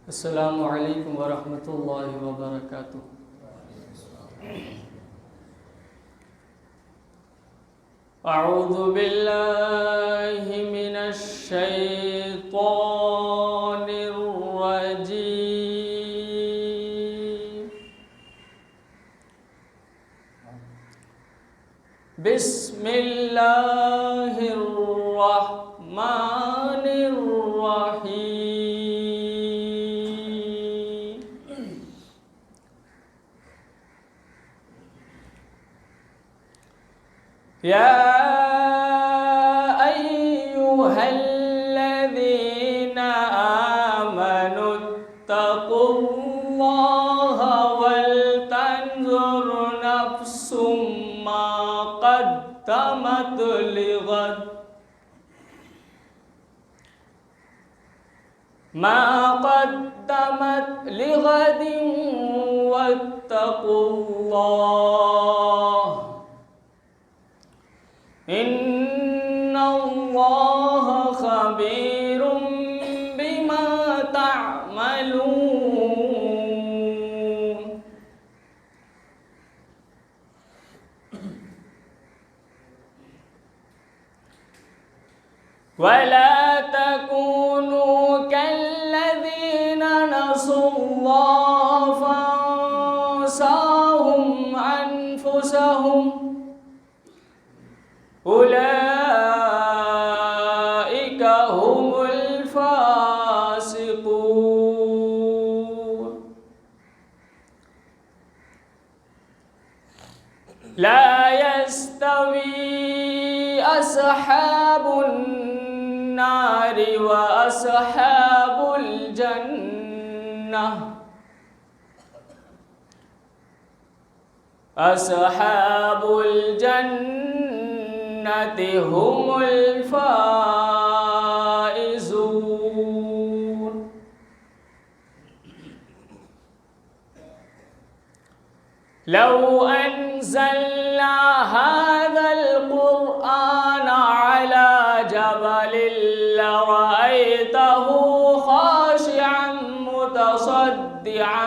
السلام علیکم ورحمۃ اللہ وبرکاتہ۔ اعوذ باللہ من الشیطان الرجیم، بسم اللہ الرحمن الرحیم۔ یا ایہا الذین آمنوا اتقوا اللہ ولتنظر نفس ما قدمت لغد واتقوا اللہ ان اللہ خبیر بما تعملون۔ ولا تكونوا كالذين نسوا الله فانساهم أنفسهم أولئك هم الفاسقون۔ لا يستوي أصحاب النار وأصحاب الجنة، أصحاب الجنة هم الفائزون۔ لو أنزلنا هذا القرآن على جبل لرأيته خاشعا متصدعا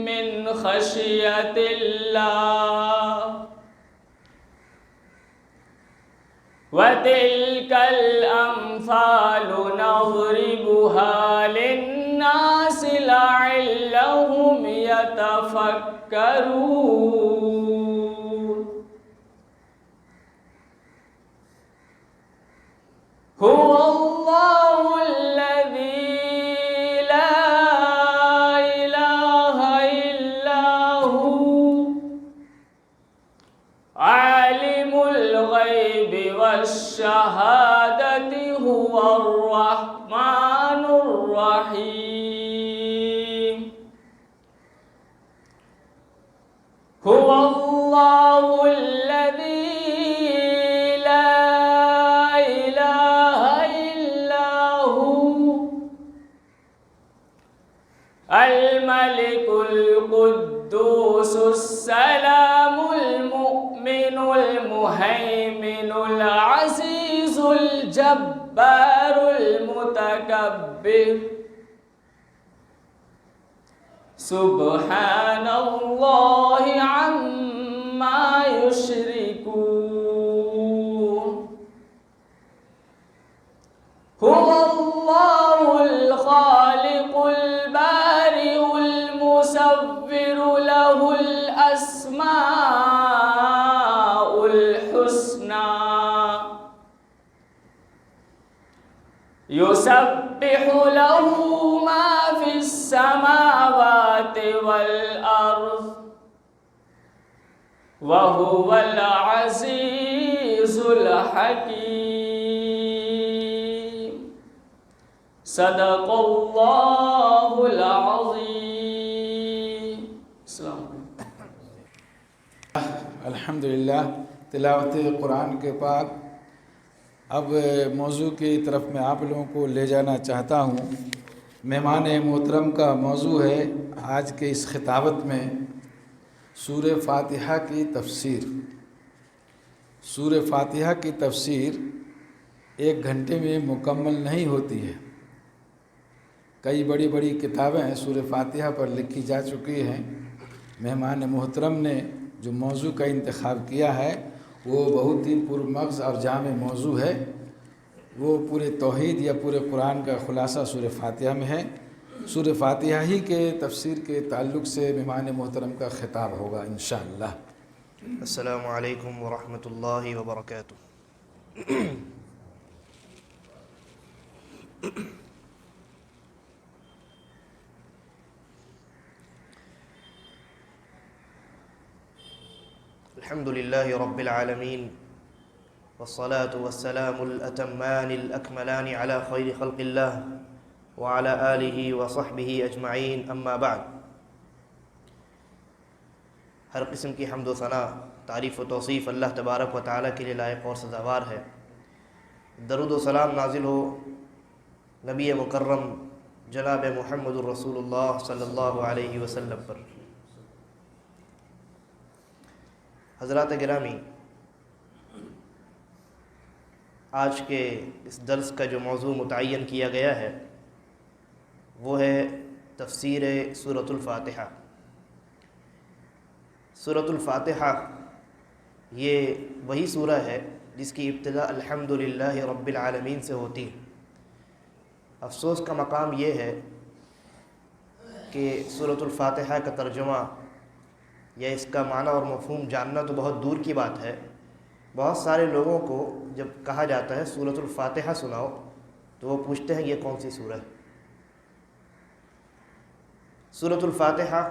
من خشية الله، وتلك الأمثال نضربها للناس لعلهم يتفكرون۔ هو الله الذي لا إله إلا هو، عالم الغيب والشهادة، هو الرحمن الرحيم۔ هو الله الذي لا إله إلا هو، الملك القدوس السلام المؤمن المهيمن العزيز الجبار المتكبر، سبحان الله عما يشركون۔ هو الله الخالق البارئ المصور، له الأسماء الحسنى، يسبح له ما في السماوات والأرض، وهو العزيز الحكيم۔ صدق اللہ العظیم۔ السلام علیکم۔ الحمدللہ، تلاوت قرآن کے پاک۔ اب موضوع کی طرف میں آپ لوگوں کو لے جانا چاہتا ہوں۔ مہمان محترم کا موضوع ہے آج کے اس خطابت میں سورہ فاتحہ کی تفسیر۔ سورہ فاتحہ کی تفسیر 1 گھنٹے میں مکمل نہیں ہوتی ہے، کئی بڑی بڑی کتابیں سورہ فاتحہ پر لکھی جا چکی ہیں۔ مہمان محترم نے جو موضوع کا انتخاب کیا ہے وہ بہت ہی پرمغز اور جامع موضوع ہے۔ وہ پورے توحید یا پورے قرآن کا خلاصہ سورہ فاتحہ میں ہے۔ سورہ فاتحہ ہی کے تفسیر کے تعلق سے مہمان محترم کا خطاب ہوگا انشاءاللہ۔ السلام علیکم ورحمۃ اللہ وبرکاتہ۔ الحمد للہ رب العالمین والصلاة والسلام الأتمان الأكملان على خیر خلق اللہ وعلى آلہ وصحبہ اجمعین، اما بعد۔ ہر قسم کی حمد و ثنا، تعریف و توصیف اللہ تبارک و تعالیٰ کے لیے لائق اور سزاوار ہے۔ درود و سلام نازل ہو نبی مکرم جناب محمد الرسول اللہ صلی اللہ علیہ وسلم پر۔ حضرات گرامی، آج کے اس درس کا جو موضوع متعین کیا گیا ہے وہ ہے تفسیر سورۃ الفاتحہ۔ سورۃ الفاتحہ یہ وہی سورہ ہے جس کی ابتدا الحمدللہ رب العالمین سے ہوتی ہے۔ افسوس کا مقام یہ ہے کہ سورۃ الفاتحہ کا ترجمہ یا اس کا معنی اور مفہوم جاننا تو بہت دور کی بات ہے۔ بہت سارے لوگوں کو جب کہا جاتا ہے سورۃ الفاتحہ سناؤ تو وہ پوچھتے ہیں یہ کون سی سورہ ہے۔ سورۃ الفاتحہ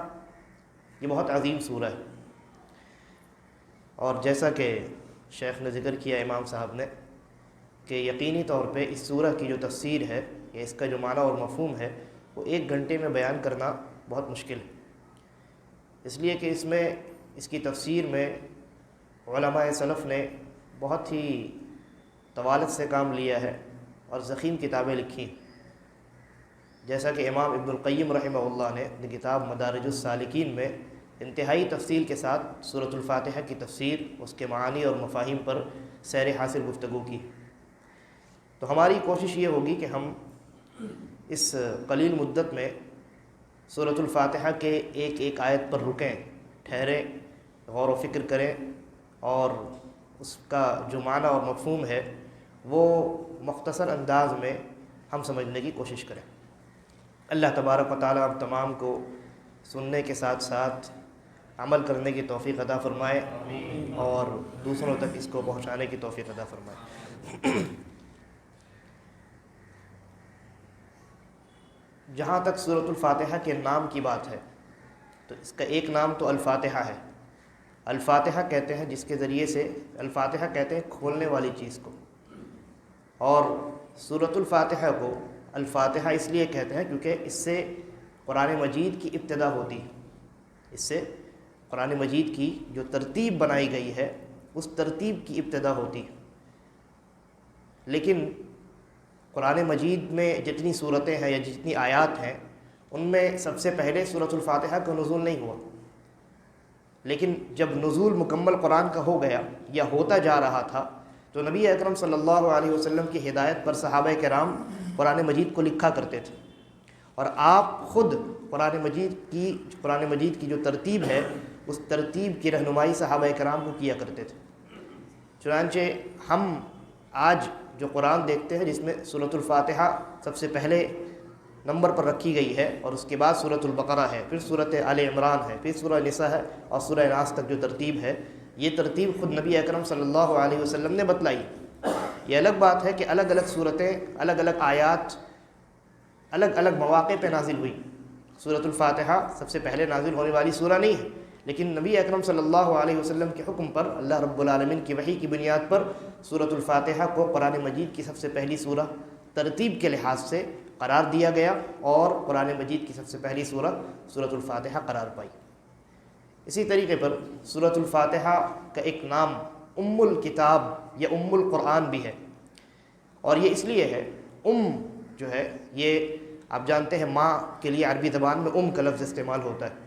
یہ بہت عظیم سورہ ہے، اور جیسا کہ شیخ نے ذکر کیا امام صاحب نے کہ یقینی طور پہ اس سورہ کی جو تفسیر ہے یا اس کا جو معنی اور مفہوم ہے وہ 1 گھنٹے میں بیان کرنا بہت مشکل ہے، اس لیے کہ اس کی تفسیر میں علماء سلف نے بہت ہی طوالت سے کام لیا ہے اور ضخیم کتابیں لکھی، جیسا کہ امام ابن القیم رحمہ اللہ نے اپنی کتاب مدارج السالکین میں انتہائی تفصیل کے ساتھ سورۃ الفاتحہ کی تفسیر، اس کے معانی اور مفاہیم پر سیر حاصل گفتگو کی۔ تو ہماری کوشش یہ ہوگی کہ ہم اس قلیل مدت میں سورۃ الفاتحہ کے ایک ایک آیت پر رکیں، ٹھہریں، غور و فکر کریں اور اس کا جو معنی اور مفہوم ہے وہ مختصر انداز میں ہم سمجھنے کی کوشش کریں۔ اللہ تبارک و تعالیٰ ہم تمام کو سننے کے ساتھ ساتھ عمل کرنے کی توفیق عطا فرمائے اور دوسروں تک اس کو پہنچانے کی توفیق عطا فرمائے۔ جہاں تک سورۃ الفاتحہ کے نام کی بات ہے تو اس کا ایک نام تو الفاتحہ ہے۔ الفاتحہ کہتے ہیں جس کے ذریعے سے، الفاتحہ کہتے ہیں کھولنے والی چیز کو، اور سورۃ الفاتحہ کو الفاتحہ اس لیے کہتے ہیں کیونکہ اس سے قرآن مجید کی ابتدا ہوتی ہے۔ اس سے قرآن مجید کی جو ترتیب بنائی گئی ہے اس ترتیب کی ابتدا ہوتی ہے، لیکن قرآن مجید میں جتنی صورتیں ہیں یا جتنی آیات ہیں ان میں سب سے پہلے سورۃ الفاتحہ کا نزول نہیں ہوا، لیکن جب نزول مکمل قرآن کا ہو گیا یا ہوتا جا رہا تھا تو نبی اکرم صلی اللہ علیہ وسلم کی ہدایت پر صحابہ کرام قرآن مجید کو لکھا کرتے تھے، اور آپ خود قرآن مجید کی جو ترتیب ہے اس ترتیب کی رہنمائی صحابہ کرام کو کیا کرتے تھے۔ چنانچہ ہم آج جو قرآن دیکھتے ہیں جس میں سورۃ الفاتحہ سب سے پہلے نمبر پر رکھی گئی ہے اور اس کے بعد سورۃ البقرہ ہے، پھر سورۃ آل عمران ہے، پھر سورہ نساء ہے اور سورہ ناس تک جو ترتیب ہے یہ ترتیب خود نبی اکرم صلی اللہ علیہ وسلم نے بتلائی۔ یہ الگ بات ہے کہ الگ الگ صورتیں، الگ الگ آیات الگ الگ مواقع پہ نازل ہوئی۔ سورۃ الفاتحہ سب سے پہلے نازل ہونے والی سورہ نہیں ہے، لیکن نبی اکرم صلی اللہ علیہ وسلم کے حکم پر اللہ رب العالمین کی وحی کی بنیاد پر سورۃ الفاتحہ کو قرآن مجید کی سب سے پہلی سورہ ترتیب کے لحاظ سے قرار دیا گیا اور قرآن مجید کی سب سے پہلی سورہ سورۃ الفاتحہ قرار پائی۔ اسی طریقے پر سورۃ الفاتحہ کا ایک نام ام الکتاب یا ام القرآن بھی ہے، اور یہ اس لیے ہے، جو ہے یہ آپ جانتے ہیں ماں کے لیے عربی زبان میں کا لفظ استعمال ہوتا ہے،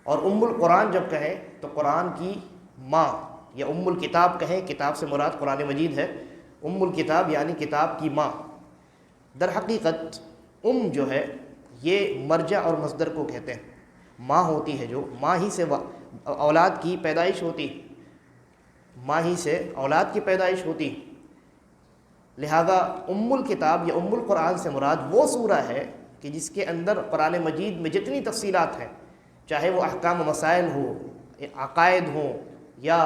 اور ام القرآن جب کہیں تو قرآن کی ماں، یا ام الکتاب کہیں، کتاب سے مراد قرآن مجید ہے، ام الکتاب یعنی کتاب کی ماں۔ در حقیقت جو ہے یہ مرجع اور مصدر کو کہتے ہیں. ماں ہوتی ہے جو ماں ہی سے اولاد کی پیدائش ہوتی، ماں ہی سے اولاد کی پیدائش ہوتی. لہذا الکتاب یا القرآن سے مراد وہ سورہ ہے کہ جس کے اندر قرآن مجید میں جتنی تفصیلات ہیں، چاہے وہ احکام و مسائل ہوں، عقائد ہوں، یا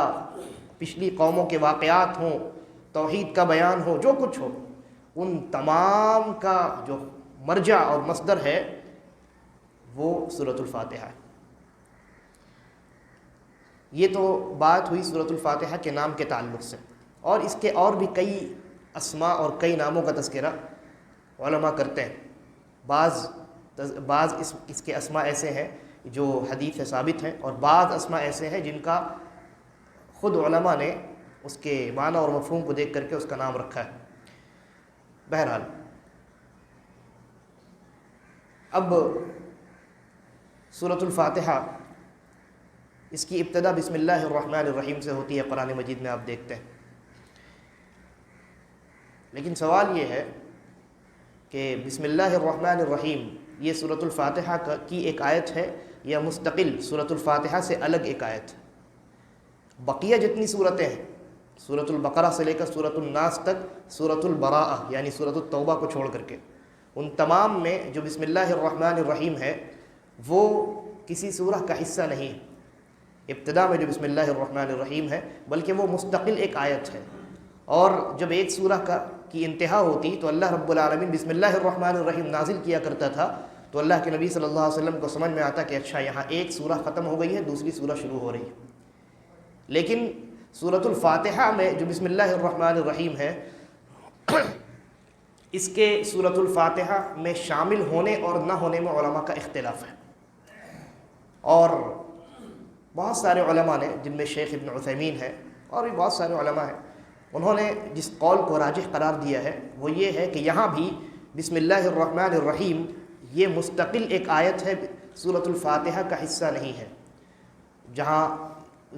پچھلی قوموں کے واقعات ہوں، توحید کا بیان ہو، جو کچھ ہو، ان تمام کا جو مرجع اور مصدر ہے وہ سورۃ الفاتحہ ہے. یہ تو بات ہوئی سورۃ الفاتحہ کے نام کے تعلق سے، اور اس کے اور بھی کئی اسماء اور کئی ناموں کا تذکرہ علماء کرتے ہیں. بعض اس کے اسماء ایسے ہیں جو حدیث سے ثابت ہیں، اور بعض اسماء ایسے ہیں جن کا خود علماء نے اس کے معنی اور مفہوم کو دیکھ کر کے اس کا نام رکھا ہے. بہرحال اب سورۃ الفاتحہ، اس کی ابتدا بسم اللہ الرحمن الرحیم سے ہوتی ہے قرآن مجید میں، آپ دیکھتے ہیں. لیکن سوال یہ ہے کہ بسم اللہ الرحمن الرحیم یہ سورۃ الفاتحہ کی ایک آیت ہے یا مستقل سورۃ الفاتحہ سے الگ ایک آیت ہے؟ بقیہ جتنی صورتیں ہیں، سورۃ البقرہ سے لے کر سورۃ الناس تک، سورۃ البراءہ یعنی سورۃ التوبہ کو چھوڑ کر کے، ان تمام میں جو بسم اللہ الرحمن الرحیم ہے وہ کسی سورہ کا حصہ نہیں ہے. ابتدا میں جو بسم اللہ الرحمن الرحیم ہے بلکہ وہ مستقل ایک آیت ہے. اور جب ایک سورہ کی انتہا ہوتی تو اللہ رب العالمین بسم اللہ الرحمن الرحیم نازل کیا کرتا تھا، تو اللہ کے نبی صلی اللہ علیہ وسلم کو سمجھ میں آتا کہ اچھا یہاں ایک سورہ ختم ہو گئی ہے، دوسری سورہ شروع ہو رہی ہے. لیکن سورۃ الفاتحہ میں جو بسم اللہ الرحمن الرحیم ہے، اس کے سورۃ الفاتحہ میں شامل ہونے اور نہ ہونے میں علماء کا اختلاف ہے. اور بہت سارے علماء نے، جن میں شیخ ابن عثیمین ہے اور بھی بہت سارے علماء ہیں، انہوں نے جس قول کو راجح قرار دیا ہے وہ یہ ہے کہ یہاں بھی بسم اللہ الرحمن الرحیم یہ مستقل ایک آیت ہے، سورۃ الفاتحہ کا حصہ نہیں ہے. جہاں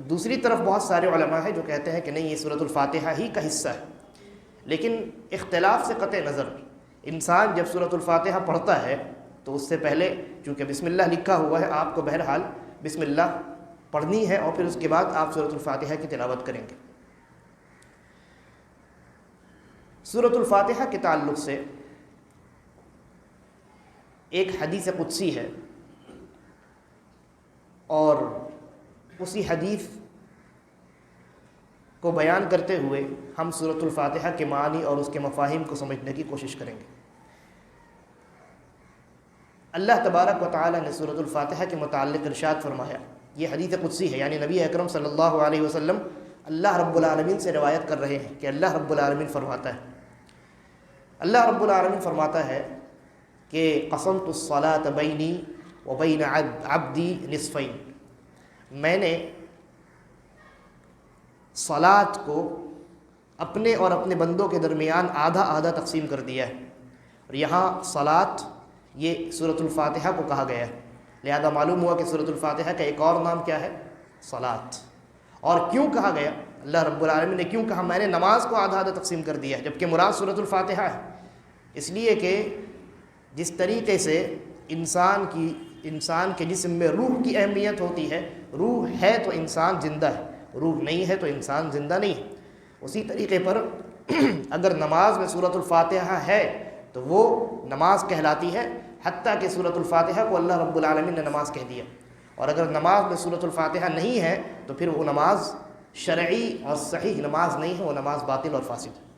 دوسری طرف بہت سارے علماء ہیں جو کہتے ہیں کہ نہیں، یہ سورۃ الفاتحہ ہی کا حصہ ہے. لیکن اختلاف سے قطع نظر انسان جب سورۃ الفاتحہ پڑھتا ہے تو اس سے پہلے چونکہ بسم اللہ لکھا ہوا ہے، آپ کو بہرحال بسم اللہ پڑھنی ہے اور پھر اس کے بعد آپ سورۃ الفاتحہ کی تلاوت کریں گے. سورۃ الفاتحہ کے تعلق سے ایک حدیث قدسی ہے، اور اسی حدیث کو بیان کرتے ہوئے ہم سورۃ الفاتحہ کے معنی اور اس کے مفاہیم کو سمجھنے کی کوشش کریں گے. اللہ تبارک و تعالی نے سورۃ الفاتحہ کے متعلق ارشاد فرمایا، یہ حدیث قدسی ہے، یعنی نبی اکرم صلی اللہ علیہ وسلم اللہ رب العالمین سے روایت کر رہے ہیں کہ اللہ رب العالمین فرماتا ہے، اللہ رب العالمین فرماتا ہے کہ قسمت الصلاۃ بینی و بین عبدی نصفین، میں نے صلاۃ کو اپنے اور اپنے بندوں کے درمیان آدھا آدھا تقسیم کر دیا ہے. اور یہاں صلاۃ یہ سورۃ الفاتحہ کو کہا گیا ہے، لہذا معلوم ہوا کہ سورۃ الفاتحہ کا ایک اور نام کیا ہے؟ صلاۃ. اور کیوں کہا گیا؟ اللہ رب العالمین نے کیوں کہا میں نے نماز کو آدھا آدھا تقسیم کر دیا ہے جبکہ مراد سورۃ الفاتحہ ہے؟ اس لیے کہ جس طریقے سے انسان کے جسم میں روح کی اہمیت ہوتی ہے، روح ہے تو انسان زندہ ہے، روح نہیں ہے تو انسان زندہ نہیں ہے، اسی طریقے پر اگر نماز میں سورۃ الفاتحہ ہے تو وہ نماز کہلاتی ہے، حتیٰ کہ سورۃ الفاتحہ کو اللہ رب العالمین نے نماز کہہ دیا. اور اگر نماز میں سورۃ الفاتحہ نہیں ہے تو پھر وہ نماز شرعی اور صحیح نماز نہیں ہے، وہ نماز باطل اور فاسد ہے.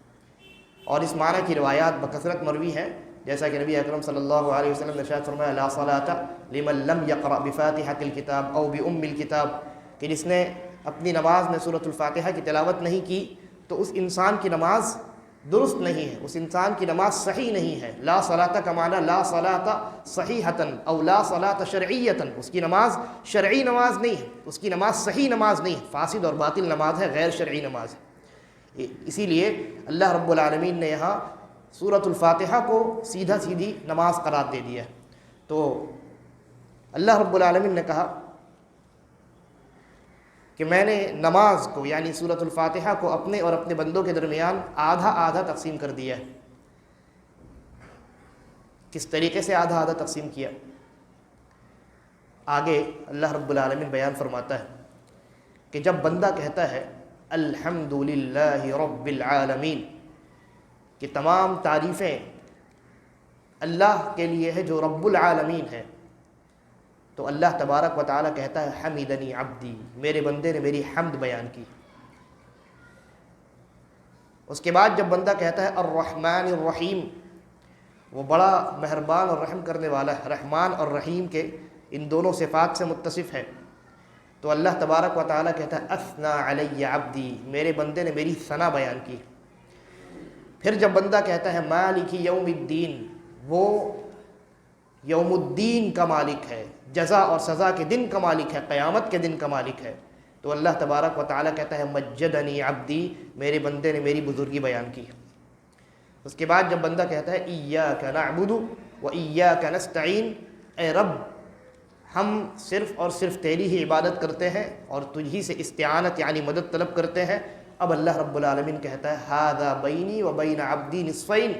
اور اس معنی کی روایات بکثرت مروی ہیں، جیسا کہ نبی اکرم صلی اللہ علیہ وسلم نے ارشاد فرمایا لا صلاۃ لمن لم یقرأ بفاتحۃ الکتاب او بام الکتاب، کہ جس نے اپنی نماز میں سورۃ الفاتحہ کی تلاوت نہیں کی تو اس انسان کی نماز درست نہیں ہے، اس انسان کی نماز صحیح نہیں ہے. لا صلاۃ کا معنی لا صلاۃ صحیحۃ او لا صلاۃ شرعیۃ، اس کی نماز شرعی نماز نہیں ہے، اس کی نماز صحیح نماز نہیں ہے، فاسد اور باطل نماز ہے، غیر شرعی نماز ہے. اسی لیے اللہ رب العالمین نے یہاں سورۃ الفاتحہ کو سیدھا سیدھی نماز قرار دے دیا ہے. تو اللہ رب العالمین نے کہا کہ میں نے نماز کو یعنی سورۃ الفاتحہ کو اپنے اور اپنے بندوں کے درمیان آدھا آدھا تقسیم کر دیا ہے. کس طریقے سے آدھا آدھا تقسیم کیا؟ آگے اللہ رب العالمین بیان فرماتا ہے کہ جب بندہ کہتا ہے الحمدللہ رب العالمین، کہ تمام تعریفیں اللہ کے لیے ہے جو رب العالمین ہے، تو اللہ تبارک و تعالیٰ کہتا ہے حمیدنی عبدی، میرے بندے نے میری حمد بیان کی۔ اس کے بعد جب بندہ کہتا ہے الرحمن الرحیم، وہ بڑا مہربان اور رحم کرنے والا ہے، رحمان اور رحیم کے ان دونوں صفات سے متصف ہے، تو اللہ تبارک و تعالیٰ کہتا ہے اثنا علی عبدی، میرے بندے نے میری ثنا بیان کی۔ پھر جب بندہ کہتا ہے مالک یوم الدین، وہ یوم الدین کا مالک ہے، جزا اور سزا کے دن کا مالک ہے، قیامت کے دن کا مالک ہے، تو اللہ تبارک و تعالیٰ کہتا ہے مجدنی عبدی، میرے بندے نے میری بزرگی بیان کی۔ اس کے بعد جب بندہ کہتا ہے ایاک نعبد و ایاک نستعین، اے رب ہم صرف اور صرف تیری ہی عبادت کرتے ہیں اور تجھی سے استعانت یعنی مدد طلب کرتے ہیں، اب اللہ رب العالمین کہتا ہے ھذا بینی و بین عبدی نصفین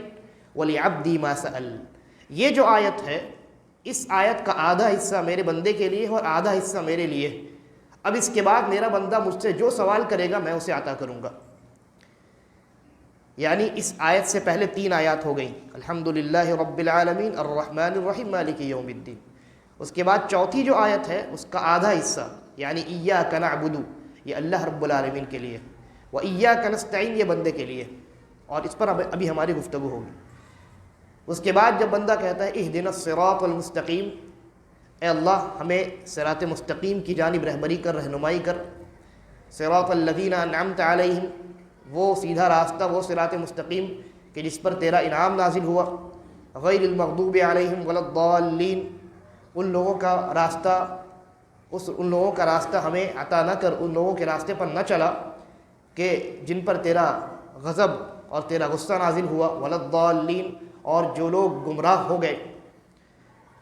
ولعبدی ما سأل۔ یہ جو آیت ہے، اس آیت کا آدھا حصہ میرے بندے کے لیے ہے اور آدھا حصہ میرے لیے۔ اب اس کے بعد میرا بندہ مجھ سے جو سوال کرے گا میں اسے عطا کروں گا۔ یعنی اس آیت سے پہلے 3 آیات ہو گئیں، الحمدللہ رب العالمین، الرحمن الرحیم، مالک یوم الدین۔ اس کے بعد چوتھی جو آیت ہے اس کا آدھا حصہ یعنی ایاک نعبد، یہ اللہ رب العالمین کے لیے، و ایاک نستعین، یہ بندے کے لیے، اور اس پر ابھی ہماری گفتگو ہوگی۔ اس کے بعد جب بندہ کہتا ہے اہدنا الصراط المستقیم، اے اللہ ہمیں صراط مستقیم کی جانب رہبری کر، رہنمائی کر، صراط الذین انعمت علیہم، وہ سیدھا راستہ، وہ صراط مستقیم کہ جس پر تیرا انعام نازل ہوا، غیر المغضوب علیہم ولا الضالین، ان لوگوں کا راستہ ہمیں عطا نہ کر، ان لوگوں کے راستے پر نہ چلا کہ جن پر تیرا غضب اور تیرا غصہ نازل ہوا، ولا الضالین، اور جو لوگ گمراہ ہو گئے۔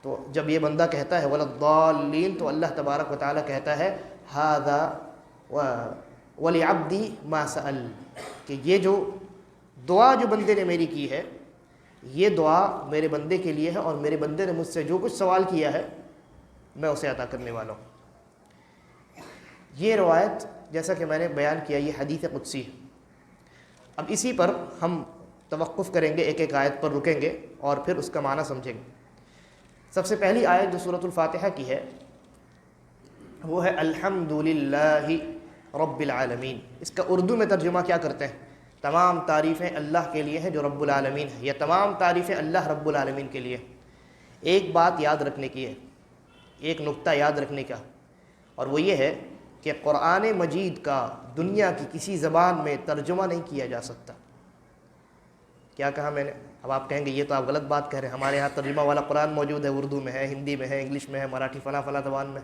تو جب یہ بندہ کہتا ہے ولا الضالین، تو اللہ تبارک و تعالیٰ کہتا ہے ھذا ولعبدی ما سأل، کہ یہ جو دعا جو بندے نے میری کی ہے، یہ دعا میرے بندے کے لیے ہے، اور میرے بندے نے مجھ سے جو کچھ سوال کیا ہے میں اسے عطا کرنے والا ہوں۔ یہ روایت جیسا کہ میں نے بیان کیا یہ حدیث قدسی ہے۔ اب اسی پر ہم توقف کریں گے، ایک ایک آیت پر رکیں گے اور پھر اس کا معنی سمجھیں گے۔ سب سے پہلی آیت جو سورۃ الفاتحہ کی ہے وہ ہے الحمدللہ رب العالمین۔ اس کا اردو میں ترجمہ کیا کرتے ہیں؟ تمام تعریفیں اللہ کے لیے ہیں جو رب العالمین ہے، یہ تمام تعریفیں اللہ رب العالمین کے لیے۔ ایک بات یاد رکھنے کی ہے، ایک نقطہ یاد رکھنے کا، اور وہ یہ ہے کہ قرآن مجید کا دنیا کی کسی زبان میں ترجمہ نہیں کیا جا سکتا۔ کیا کہا میں نے؟ اب آپ کہیں گے یہ تو آپ غلط بات کہہ رہے ہیں، ہمارے ہاں ترجمہ والا قرآن موجود ہے، اردو میں ہے، ہندی میں ہے، انگلش میں ہے، مراٹھی فلاں فلاں زبان میں۔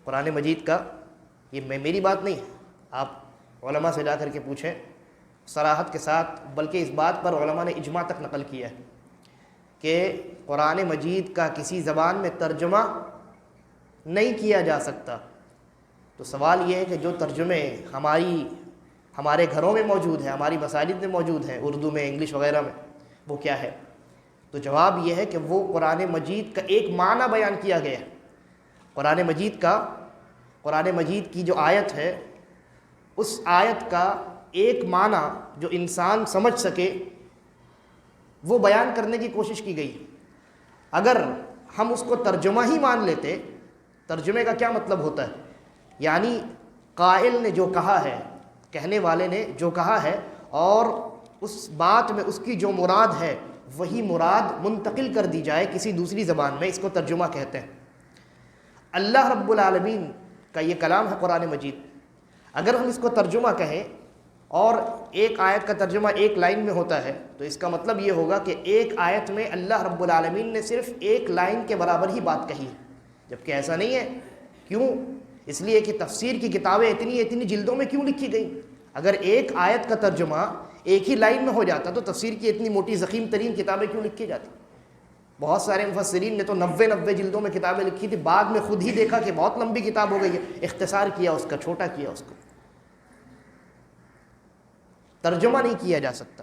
قرآن مجید کا یہ میری بات نہیں ہے، آپ علماء سے جا کر کے پوچھیں صراحت کے ساتھ، بلکہ اس بات پر علماء نے اجماع تک نقل کیا ہے کہ قرآن مجید کا کسی زبان میں ترجمہ نہیں کیا جا سکتا۔ تو سوال یہ ہے کہ جو ترجمے ہمارے گھروں میں موجود ہیں، ہماری مساجد میں موجود ہیں، اردو میں، انگلش وغیرہ میں، وہ کیا ہے؟ تو جواب یہ ہے کہ وہ قرآن مجید کا ایک معنی بیان کیا گیا ہے۔ قرآن مجید کی جو آیت ہے، اس آیت کا ایک معنی جو انسان سمجھ سکے وہ بیان کرنے کی کوشش کی گئی۔ اگر ہم اس کو ترجمہ ہی مان لیتے، ترجمے کا کیا مطلب ہوتا ہے؟ یعنی قائل نے جو کہا ہے، کہنے والے نے جو کہا ہے، اور اس بات میں اس کی جو مراد ہے وہی مراد منتقل کر دی جائے کسی دوسری زبان میں، اس کو ترجمہ کہتے ہیں۔ اللہ رب العالمین کا یہ کلام ہے قرآن مجید، اگر ہم اس کو ترجمہ کہیں اور ایک آیت کا ترجمہ ایک لائن میں ہوتا ہے تو اس کا مطلب یہ ہوگا کہ ایک آیت میں اللہ رب العالمین نے صرف ایک لائن کے برابر ہی بات کہی ہے، جبکہ ایسا نہیں ہے۔ کیوں؟ اس لیے کہ تفسیر کی کتابیں اتنی جلدوں میں کیوں لکھی گئیں؟ اگر ایک آیت کا ترجمہ ایک ہی لائن میں ہو جاتا تو تفسیر کی اتنی موٹی ضخیم ترین کتابیں کیوں لکھی جاتی؟ بہت سارے مفسرین نے تو 90 جلدوں میں کتابیں لکھی تھی، بعد میں خود ہی دیکھا کہ بہت لمبی کتاب ہو گئی ہے، اختصار کیا اس کا، چھوٹا کیا اس کو۔ ترجمہ نہیں کیا جا سکتا۔